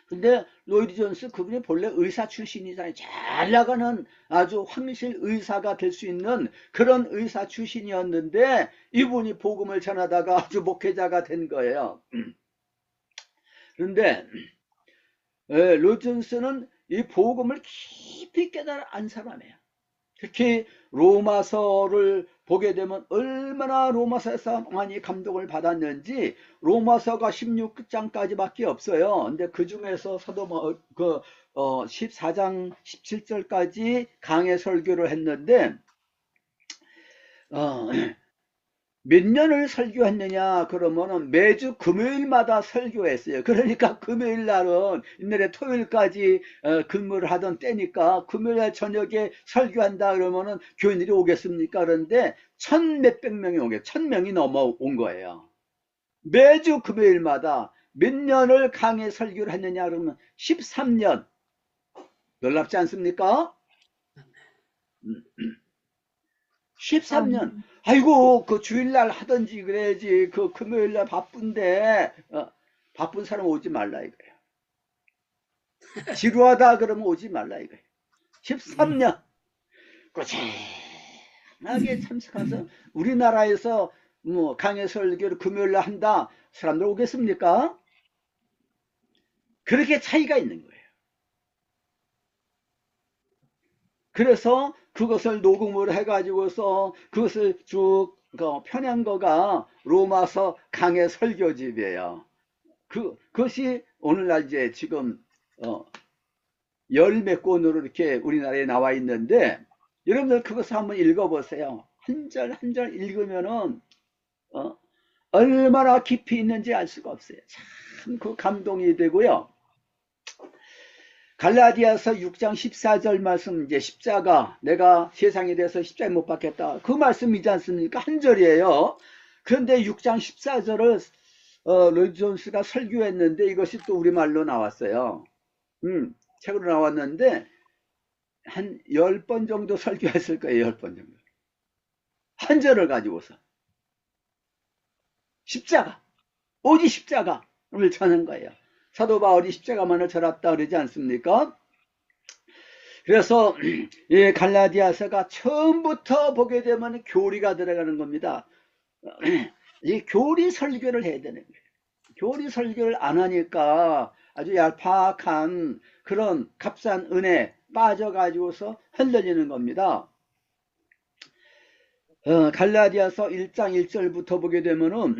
근데 로이드 존스 그분이 본래 의사 출신이잖아요. 잘 나가는 아주 황실 의사가 될 수 있는 그런 의사 출신이었는데 이분이 복음을 전하다가 아주 목회자가 된 거예요. 그런데 로이드 존스는 이 복음을 깊이 깨달은 사람이에요. 특히 로마서를 보게 되면 얼마나 로마서에서 많이 감동을 받았는지, 로마서가 16장까지밖에 없어요. 근데 그 중에서 14장 17절까지 강해 설교를 했는데 몇 년을 설교했느냐 그러면은 매주 금요일마다 설교했어요. 그러니까 금요일 날은 옛날에 토요일까지 근무를 하던 때니까 금요일 저녁에 설교한다 그러면은 교인들이 오겠습니까? 그런데 1,000몇백 명이 1,000명이 넘어온 거예요. 매주 금요일마다 몇 년을 강해 설교를 했느냐 그러면 13년. 놀랍지 않습니까? 13년. 아이고, 그 주일날 하든지 그래야지. 그 금요일날 바쁜데, 바쁜 사람 오지 말라 이거예요. 지루하다 그러면 오지 말라 이거예요. 13년. 꾸준하게 참석해서 우리나라에서 뭐 강해 설교를 금요일날 한다. 사람들 오겠습니까? 그렇게 차이가 있는 거예요. 그래서 그것을 녹음을 해가지고서 그것을 쭉 펴낸 거가 로마서 강해 설교집이에요. 그것이 오늘날 이제 지금 열 몇 권으로 이렇게 우리나라에 나와 있는데, 여러분들 그것을 한번 읽어보세요. 한 절 한 절 읽으면은 얼마나 깊이 있는지 알 수가 없어요. 참 그 감동이 되고요. 갈라디아서 6장 14절 말씀, 이제 십자가, 내가 세상에 대해서 십자가에 못 박혔다. 그 말씀이지 않습니까? 한 절이에요. 그런데 6장 14절을 로이드 존스가 설교했는데 이것이 또 우리말로 나왔어요. 책으로 나왔는데 한 10번 정도 설교했을 거예요. 10번 정도. 한 절을 가지고서. 십자가, 오직 십자가를 전한 거예요. 사도 바울이 십자가만을 절았다 그러지 않습니까? 그래서 이 갈라디아서가 처음부터 보게 되면 교리가 들어가는 겁니다. 이 교리 설교를 해야 되는 거예요. 교리 설교를 안 하니까 아주 얄팍한 그런 값싼 은혜 빠져가지고서 흔들리는 겁니다. 갈라디아서 1장 1절부터 보게 되면은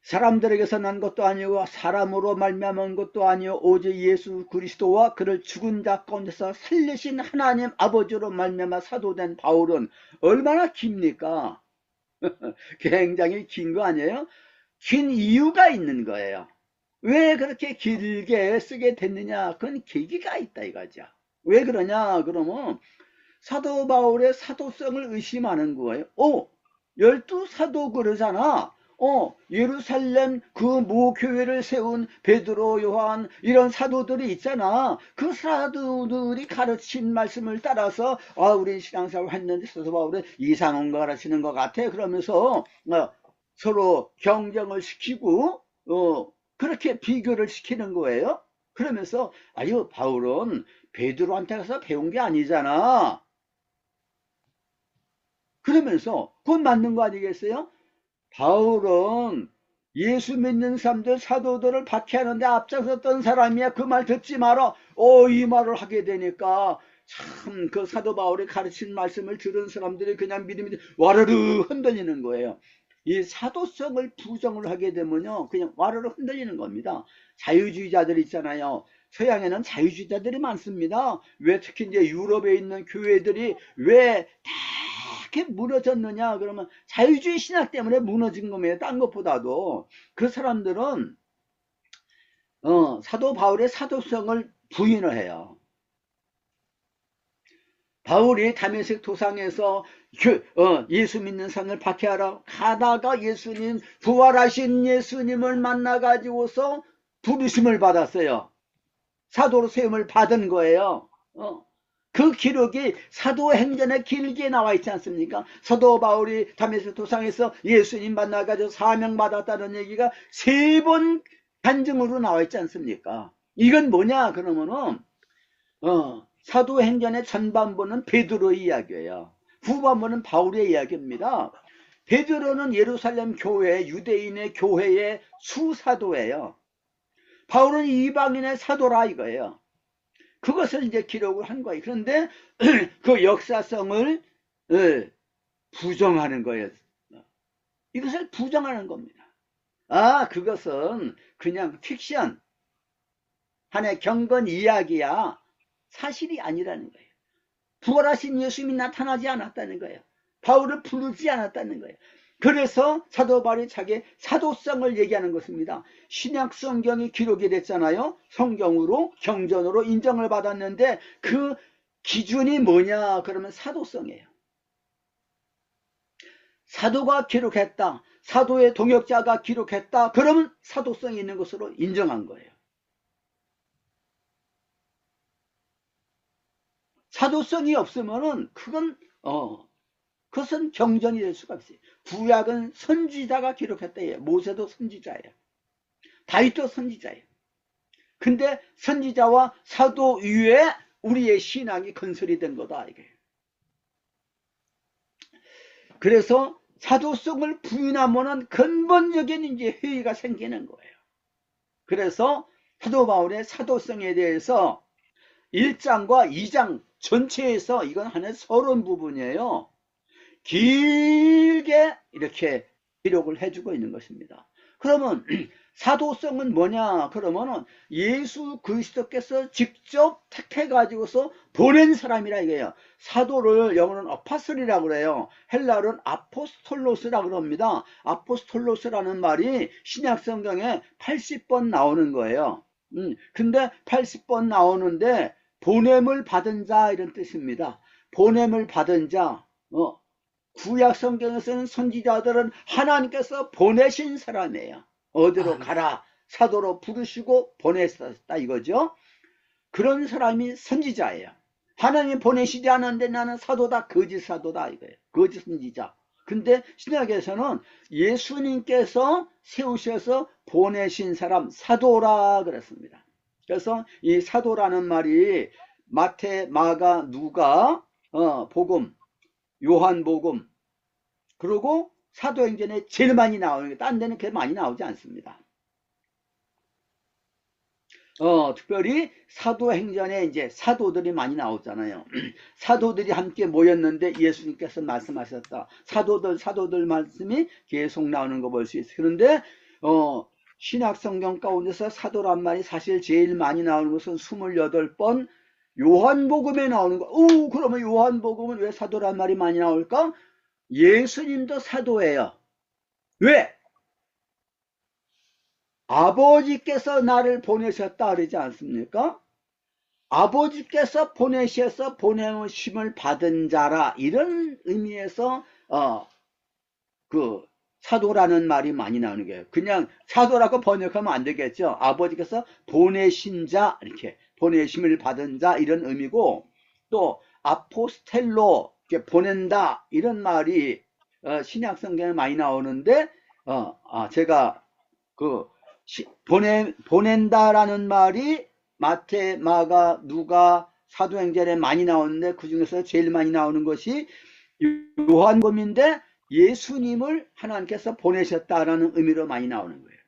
사람들에게서 난 것도 아니고 사람으로 말미암은 것도 아니요 오직 예수 그리스도와 그를 죽은 자 가운데서 살리신 하나님 아버지로 말미암아 사도된 바울은 얼마나 깁니까? 굉장히 긴 거 아니에요? 긴 이유가 있는 거예요. 왜 그렇게 길게 쓰게 됐느냐? 그건 계기가 있다 이거죠. 왜 그러냐? 그러면 사도 바울의 사도성을 의심하는 거예요. 12사도 그러잖아. 예루살렘 그 모교회를 세운 베드로, 요한 이런 사도들이 있잖아. 그 사도들이 가르친 말씀을 따라서 우리 신앙생활을 했는데 사도 바울은 이상한 거 가르치는 것 같아. 그러면서 서로 경쟁을 시키고 그렇게 비교를 시키는 거예요. 그러면서 아유, 바울은 베드로한테 가서 배운 게 아니잖아. 그러면서 그건 맞는 거 아니겠어요? 바울은 예수 믿는 사람들, 사도들을 박해하는데 앞장섰던 사람이야. 그 말 듣지 마라. 이 말을 하게 되니까 참 그 사도 바울이 가르친 말씀을 들은 사람들이 그냥 믿음이 와르르 흔들리는 거예요. 이 사도성을 부정을 하게 되면요, 그냥 와르르 흔들리는 겁니다. 자유주의자들 있잖아요. 서양에는 자유주의자들이 많습니다. 왜 특히 이제 유럽에 있는 교회들이 왜 다 이렇게 무너졌느냐? 그러면 자유주의 신학 때문에 무너진 겁니다. 딴 것보다도. 그 사람들은 사도 바울의 사도성을 부인을 해요. 바울이 다메섹 도상에서 예수 믿는 사람을 박해하러 가다가 예수님, 부활하신 예수님을 만나가지고서 부르심을 받았어요. 사도로 세움을 받은 거예요. 그 기록이 사도행전에 길게 나와 있지 않습니까? 사도 바울이 다메섹 도상에서 예수님 만나가지고 사명받았다는 얘기가 3번 간증으로 나와 있지 않습니까? 이건 뭐냐 그러면은 사도행전의 전반부는 베드로의 이야기예요. 후반부는 바울의 이야기입니다. 베드로는 예루살렘 교회, 유대인의 교회의 수사도예요. 바울은 이방인의 사도라 이거예요. 그것을 이제 기록을 한 거예요. 그런데 그 역사성을 부정하는 거예요. 이것을 부정하는 겁니다. 그것은 그냥 픽션, 하나의 경건 이야기야. 사실이 아니라는 거예요. 부활하신 예수님이 나타나지 않았다는 거예요. 바울을 부르지 않았다는 거예요. 그래서 사도 바울이 자기의 사도성을 얘기하는 것입니다. 신약 성경이 기록이 됐잖아요. 성경으로, 경전으로 인정을 받았는데 그 기준이 뭐냐 그러면 사도성이에요. 사도가 기록했다. 사도의 동역자가 기록했다. 그러면 사도성이 있는 것으로 인정한 거예요. 사도성이 없으면은 그것은 경전이 될 수가 없어요. 구약은 선지자가 기록했다. 모세도 선지자예요. 다윗도 선지자예요. 근데 선지자와 사도 위에 우리의 신앙이 건설이 된 거다 이게. 그래서 사도성을 부인하면은 근본적인 이제 회의가 생기는 거예요. 그래서 사도 바울의 사도성에 대해서 1장과 2장 전체에서 이건 하나의 서론 부분이에요. 길게 이렇게 기록을 해주고 있는 것입니다. 그러면 사도성은 뭐냐 그러면은 예수 그리스도께서 직접 택해 가지고서 보낸 사람이라 이거예요. 사도를 영어로는 어파슬이라고 그래요. 헬라어는 아포스톨로스라고 그럽니다. 아포스톨로스라는 말이 신약 성경에 80번 나오는 거예요. 근데 80번 나오는데 보냄을 받은 자 이런 뜻입니다. 보냄을 받은 자. 구약 성경에서는 선지자들은 하나님께서 보내신 사람이에요. 어디로 가라 사도로 부르시고 보냈었다 이거죠. 그런 사람이 선지자예요. 하나님 보내시지 않았는데 나는 사도다, 거짓 사도다 이거예요. 거짓 선지자. 근데 신약에서는 예수님께서 세우셔서 보내신 사람 사도라 그랬습니다. 그래서 이 사도라는 말이 마태, 마가, 누가, 복음, 요한복음, 그리고 사도행전에 제일 많이 나오는 게 딴 데는 그렇게 많이 나오지 않습니다. 특별히 사도행전에 이제 사도들이 많이 나오잖아요. 사도들이 함께 모였는데 예수님께서 말씀하셨다. 사도들 말씀이 계속 나오는 거 볼 수 있어요. 그런데 신약 성경 가운데서 사도란 말이 사실 제일 많이 나오는 것은 28번 요한복음에 나오는 거. 그러면 요한복음은 왜 사도란 말이 많이 나올까? 예수님도 사도예요. 왜? 아버지께서 나를 보내셨다 그러지 않습니까? 아버지께서 보내셔서 보내심을 받은 자라, 이런 의미에서 그 사도라는 말이 많이 나오는 거예요. 그냥 사도라고 번역하면 안 되겠죠. 아버지께서 보내신 자, 이렇게 보내심을 받은 자, 이런 의미고, 또 아포스텔로, 이렇게 보낸다, 이런 말이 신약 성경에 많이 나오는데, 제가 그 보낸다라는 말이 마태, 마가, 누가, 사도행전에 많이 나오는데, 그 중에서 제일 많이 나오는 것이 요한복음인데, 예수님을 하나님께서 보내셨다라는 의미로 많이 나오는 거예요.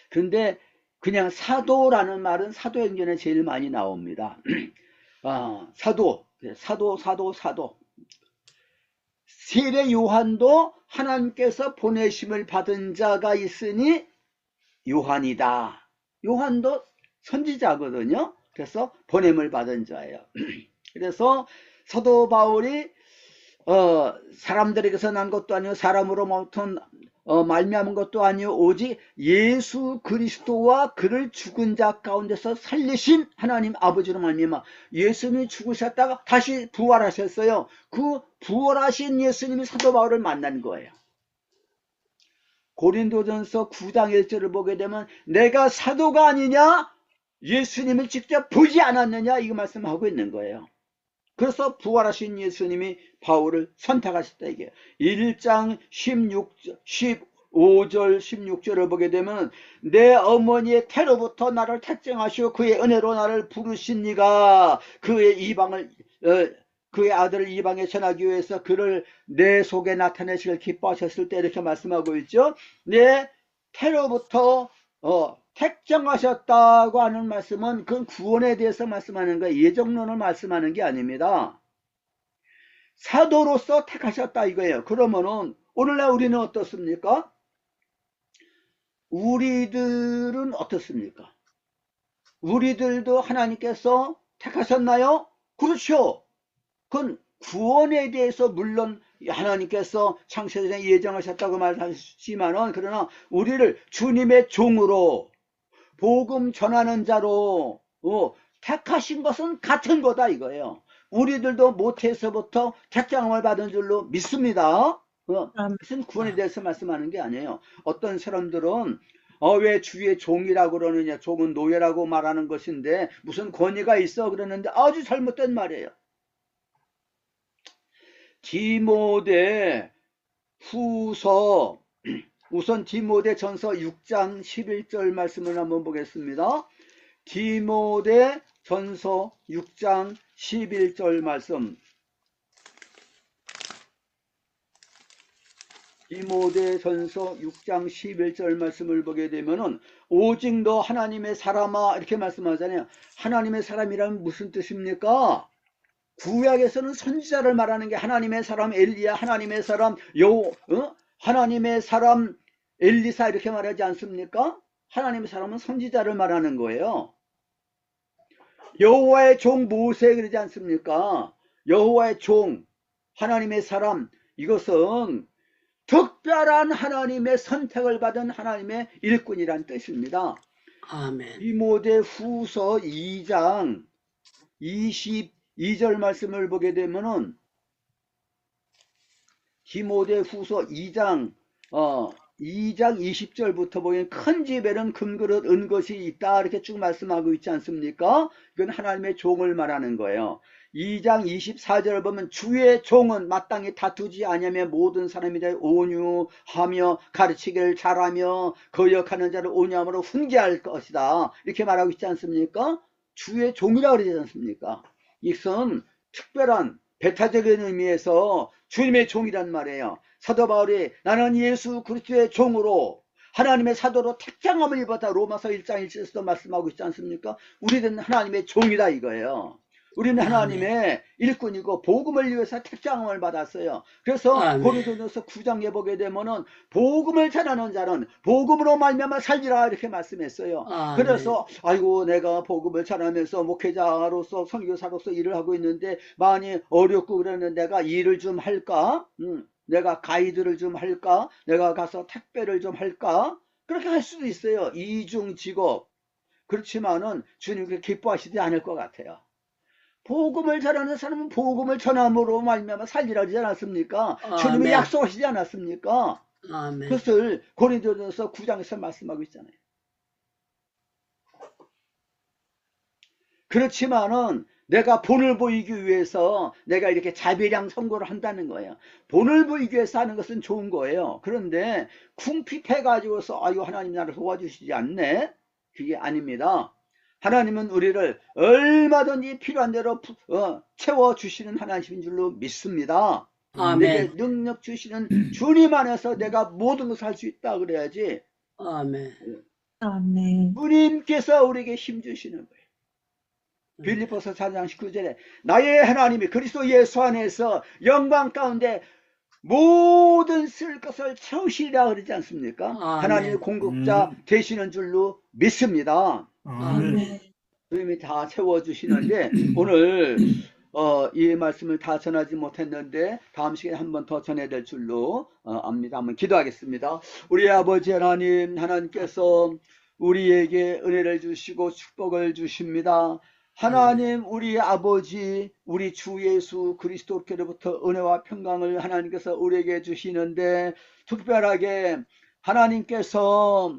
그런데 그냥 사도라는 말은 사도행전에 제일 많이 나옵니다. 사도. 세례 요한도 하나님께서 보내심을 받은 자가 있으니 요한이다. 요한도 선지자거든요. 그래서 보냄을 받은 자예요. 그래서 사도 바울이 사람들에게서 난 것도 아니요 사람으로부터 말미암은 것도 아니요 오직 예수 그리스도와 그를 죽은 자 가운데서 살리신 하나님 아버지로 말미암아, 예수님이 죽으셨다가 다시 부활하셨어요. 그 부활하신 예수님이 사도 바울을 만난 거예요. 고린도전서 9장 1절을 보게 되면 내가 사도가 아니냐, 예수님을 직접 보지 않았느냐, 이거 말씀하고 있는 거예요. 그래서 부활하신 예수님이 바울을 선택하셨다, 이게 1장 15절 16절을 보게 되면 내 어머니의 태로부터 나를 택정하시고 그의 은혜로 나를 부르신 이가 그의 아들을 이방에 전하기 위해서 그를 내 속에 나타내시길 기뻐하셨을 때, 이렇게 말씀하고 있죠. 내 태로부터 택정하셨다고 하는 말씀은 그건 구원에 대해서 말씀하는 거예요. 예정론을 말씀하는 게 아닙니다. 사도로서 택하셨다 이거예요. 그러면은 오늘날 우리는 어떻습니까? 우리들은 어떻습니까? 우리들도 하나님께서 택하셨나요? 그렇죠. 그건 구원에 대해서 물론 하나님께서 창세전에 예정하셨다고 말하시지만은, 그러나 우리를 주님의 종으로 복음 전하는 자로 택하신 것은 같은 거다 이거예요. 우리들도 모태에서부터 택장을 받은 줄로 믿습니다. 무슨 구원에 대해서 말씀하는 게 아니에요. 어떤 사람들은 왜 주의 종이라고 그러느냐, 종은 노예라고 말하는 것인데 무슨 권위가 있어 그러는데 아주 잘못된 말이에요. 디모데 후서, 우선 디모데 전서 6장 11절 말씀을 한번 보겠습니다. 디모데 전서 6장 11절 말씀. 디모데 전서 6장 11절 말씀을 보게 되면은 오직 너 하나님의 사람아, 이렇게 말씀하잖아요. 하나님의 사람이라면 무슨 뜻입니까? 구약에서는 선지자를 말하는 게 하나님의 사람 엘리야, 하나님의 사람 하나님의 사람 엘리사, 이렇게 말하지 않습니까? 하나님의 사람은 선지자를 말하는 거예요. 여호와의 종 모세 그러지 않습니까? 여호와의 종, 하나님의 사람, 이것은 특별한 하나님의 선택을 받은 하나님의 일꾼이란 뜻입니다. 아멘. 디모데 후서 2장 22절 말씀을 보게 되면은, 디모데 후서 2장 20절부터 보면 큰 집에는 금그릇 은것이 있다, 이렇게 쭉 말씀하고 있지 않습니까? 이건 하나님의 종을 말하는 거예요. 2장 24절을 보면 주의 종은 마땅히 다투지 아니하며 모든 사람이 다 온유하며 가르치기를 잘하며 거역하는 자를 온유함으로 훈계할 것이다, 이렇게 말하고 있지 않습니까? 주의 종이라고 그러지 않습니까? 이것은 특별한 배타적인 의미에서 주님의 종이란 말이에요. 사도 바울이 나는 예수 그리스도의 종으로 하나님의 사도로 택장함을 입었다, 로마서 1장 1절에서도 말씀하고 있지 않습니까? 우리는 하나님의 종이다 이거예요. 우리는 하나님의 일꾼이고 복음을 위해서 택장함을 받았어요. 그래서 고린도전서 9장에 보게 되면은 복음을 전하는 자는 복음으로 말미암아 살리라, 이렇게 말씀했어요. 그래서 아이고 내가 복음을 전하면서 목회자로서 선교사로서 일을 하고 있는데 많이 어렵고 그러는 내가 일을 좀 할까? 내가 가이드를 좀 할까? 내가 가서 택배를 좀 할까? 그렇게 할 수도 있어요. 이중 직업. 그렇지만은 주님께 기뻐하시지 않을 것 같아요. 복음을 전하는 사람은 복음을 전함으로 말미암아 살리라 하지 않았습니까? 주님이 아멘. 약속하시지 않았습니까? 아멘. 그것을 고린도전서 9장에서 말씀하고 있잖아요. 그렇지만은 내가 본을 보이기 위해서 내가 이렇게 자비량 선고를 한다는 거예요. 본을 보이기 위해서 하는 것은 좋은 거예요. 그런데 궁핍해가지고서 아유 하나님 나를 도와주시지 않네? 그게 아닙니다. 하나님은 우리를 얼마든지 필요한 대로 채워주시는 하나님인 줄로 믿습니다. 아멘. 내게 능력 주시는 주님 안에서 내가 모든 것을 할 수 있다 그래야지. 아멘. 주님께서 우리에게 힘 주시는 거예요. 빌립보서 4장 19절에 나의 하나님이 그리스도 예수 안에서 영광 가운데 모든 쓸 것을 채우시리라 그러지 않습니까? 아멘. 하나님의 공급자 되시는 줄로 믿습니다. 아멘. 주님이 다 채워주시는데 오늘 이 말씀을 다 전하지 못했는데 다음 시간에 한 번 더 전해야 될 줄로 압니다. 한번 기도하겠습니다. 우리 아버지 하나님, 하나님께서 우리에게 은혜를 주시고 축복을 주십니다. 하나님, 우리 아버지, 우리 주 예수 그리스도께로부터 은혜와 평강을 하나님께서 우리에게 주시는데 특별하게 하나님께서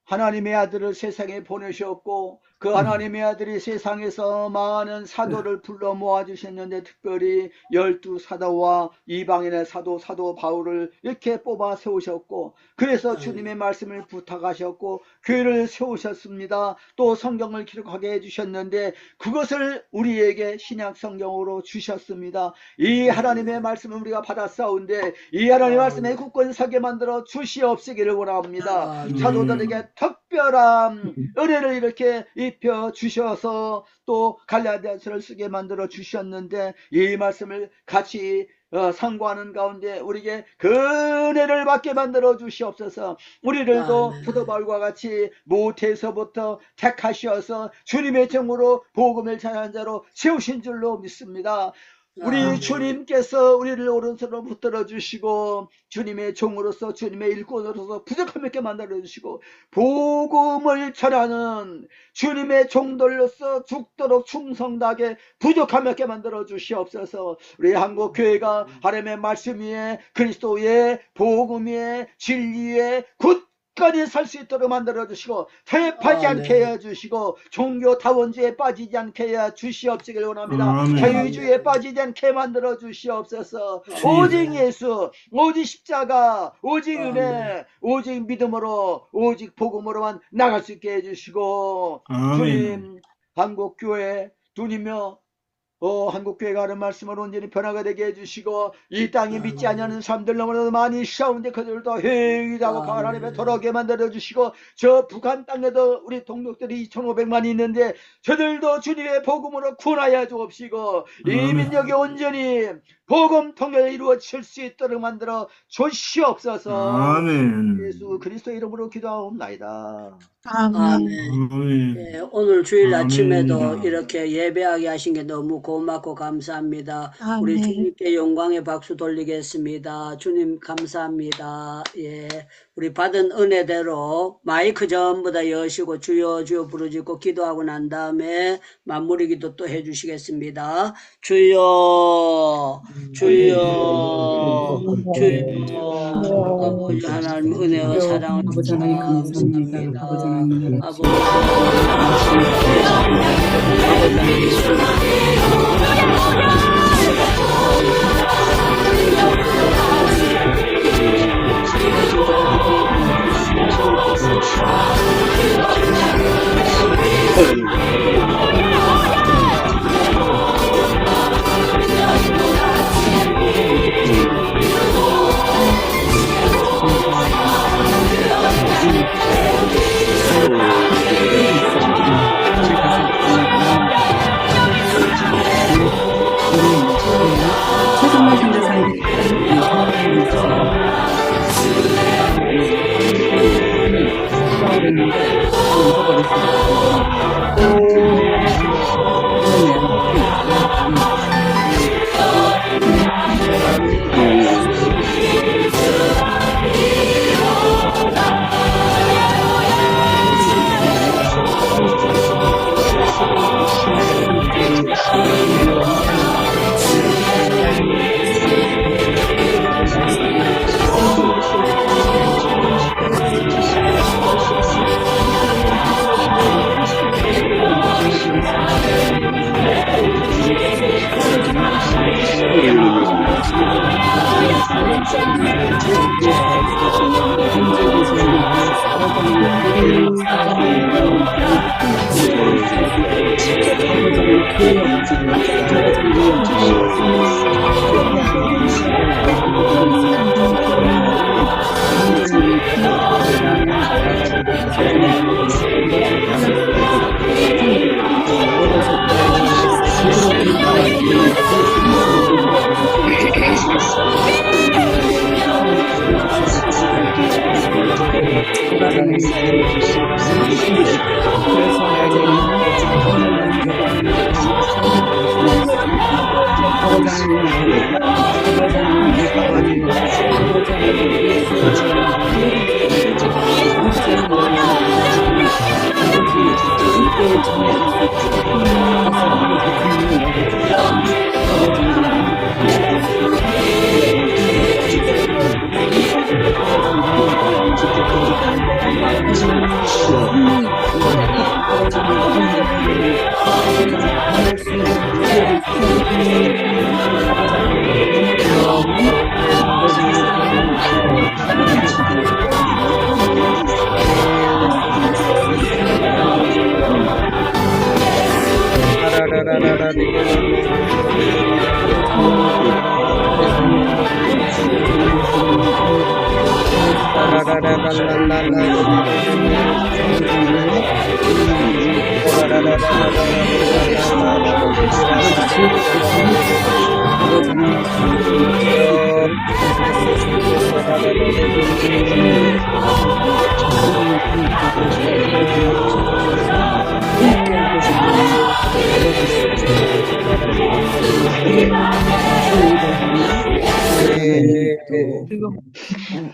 하나님의 아들을 세상에 보내셨고 그 하나님의 아들이 세상에서 많은 사도를 불러 모아주셨는데 특별히 12사도와 이방인의 사도 바울을 이렇게 뽑아 세우셨고 그래서 주님의 말씀을 부탁하셨고 교회를 세우셨습니다. 또 성경을 기록하게 해주셨는데 그것을 우리에게 신약 성경으로 주셨습니다. 이 하나님의 말씀을 우리가 받았사온데 이 하나님의 말씀에 굳건히 서게 만들어 주시옵시기를 원합니다. 사도들에게 특별한 은혜를 이렇게 입혀 주셔서 또 갈라디아서를 쓰게 만들어 주셨는데 이 말씀을 같이 상고하는 가운데 우리에게 그 은혜를 받게 만들어 주시옵소서. 우리들도 포도바울과 같이 모태에서부터 택하셔서 주님의 정으로 복음을 전하는 자로 세우신 줄로 믿습니다. 우리 주님께서 우리를 오른손으로 붙들어 주시고 주님의 종으로서 주님의 일꾼으로서 부족함 있게 만들어 주시고 복음을 전하는 주님의 종들로서 죽도록 충성하게 부족함 있게 만들어 주시옵소서. 우리 한국교회가 하나님의 말씀 위에 그리스도의 복음 위에 진리 위에 굳건히 살 수 있도록 만들어 주시고 퇴파하지 않게 해 주시고 종교 다원주의에 빠지지 않게 해 주시옵시길 원합니다. 자유주의에 빠지지 않게 만들어 주시옵소서. 오직 예수, 오직 십자가, 오직 은혜, 오직 믿음으로, 오직 복음으로만 나갈 수 있게 해 주시고 주님 한국교회 두니며 한국교회가 하는 말씀을 온전히 변화가 되게 해주시고 이 땅에 믿지 않는 사람들 너무나도 많이 시험인데 그들도 회의하고 하나님의 돌아오게 만들어주시고 저 북한 땅에도 우리 동족들이 2,500만 있는데 저들도 주님의 복음으로 구원하여 주옵시고 이 민족이 온전히 복음 통일 이루어질 수 있도록 만들어 주시옵소서. 아멘. 예수 그리스도 이름으로 기도하옵나이다. 아멘. 네, 오늘 주일 아침에도 아멘이다. 이렇게 예배하게 하신 게 너무 고맙고 감사합니다. 우리 주님께 영광의 박수 돌리겠습니다. 주님 감사합니다. 예, 우리 받은 은혜대로 마이크 전부 다 여시고 주여 주여 부르짖고 기도하고 난 다음에 마무리 기도 또 해주시겠습니다. 주여 주여 주여 아버지 하나님 은혜와 사랑을 아버지 하나님 감사합니다. 아버지 하나님 아버지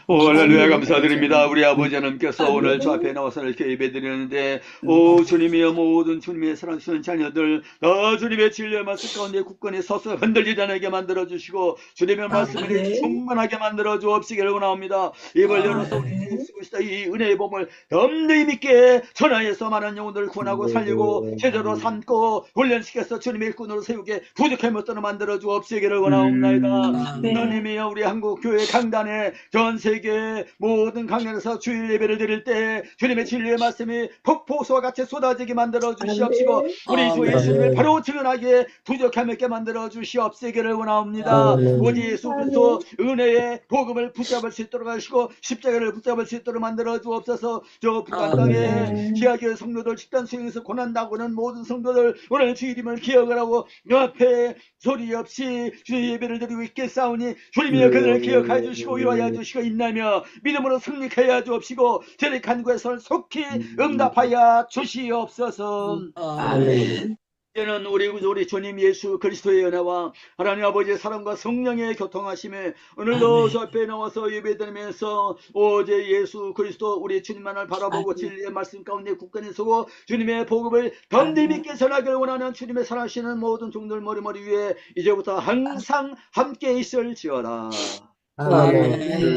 할렐루야, 감사드립니다. 우리 아버지 하나님께서 오늘 저 앞에 나와서 이렇게 예배드리는데, 오 주님이여, 모든 주님의 사랑하시는 자녀들 주님의 진리의 말씀 가운데 굳건히 서서 흔들리지 않게 만들어주시고 주님의 말씀을 충만하게 만들어 주옵시기를 원합니다. 입을 열어서 우리 쓰고 이 은혜의 봄을 덤대히 믿게 전하여서 많은 영혼들을 구원하고 살리고 제대로 삼고 훈련시켜서 주님의 일꾼으로 세우게 부족한 것들을 만들어 주옵시기를 원하옵나이다. 하나님이여, 우리 한국 교회 강단에 전 세계 모든 강단에서 주일 예배를 드릴 때 주님의 진리의 말씀이 폭포수와 같이 쏟아지게 만들어 주시옵시고 우리 주 예수님을 바로 증언하게 부족함 있게 만들어 주시옵시기를 원하옵니다. 오직 예수 그리스도 은혜의 복음을 붙잡을 수 있도록 하시고 십자가를 붙잡을 수 있도록 만들어 주옵소서. 저 북한 땅에 지하교회 성도들 집단 수행에서 고난당하는 모든 성도들 오늘 주일임을 기억을 하고 옆에 소리 없이 주의 예배를 드리고 있겠사오니 주님이여 그들을 기억하여 주시고 위로하여 주시고 인내하며 믿음으로 승리하여 주옵시고 저희 간구에서 속히 응답하여 주시옵소서. 이제는 우리 주님 예수 그리스도의 은혜와 하나님 아버지의 사랑과 성령의 교통하심에 오늘도 저 앞에 나와서 예배드리면서 오직 예수 그리스도 우리 주님만을 바라보고 진리의 말씀 가운데 굳건히 서고 주님의 복음을 덤대히 믿게 전하기를 원하는 주님의 사랑하시는 모든 종들 머리 위에 이제부터 항상 함께 있을지어다. 아멘.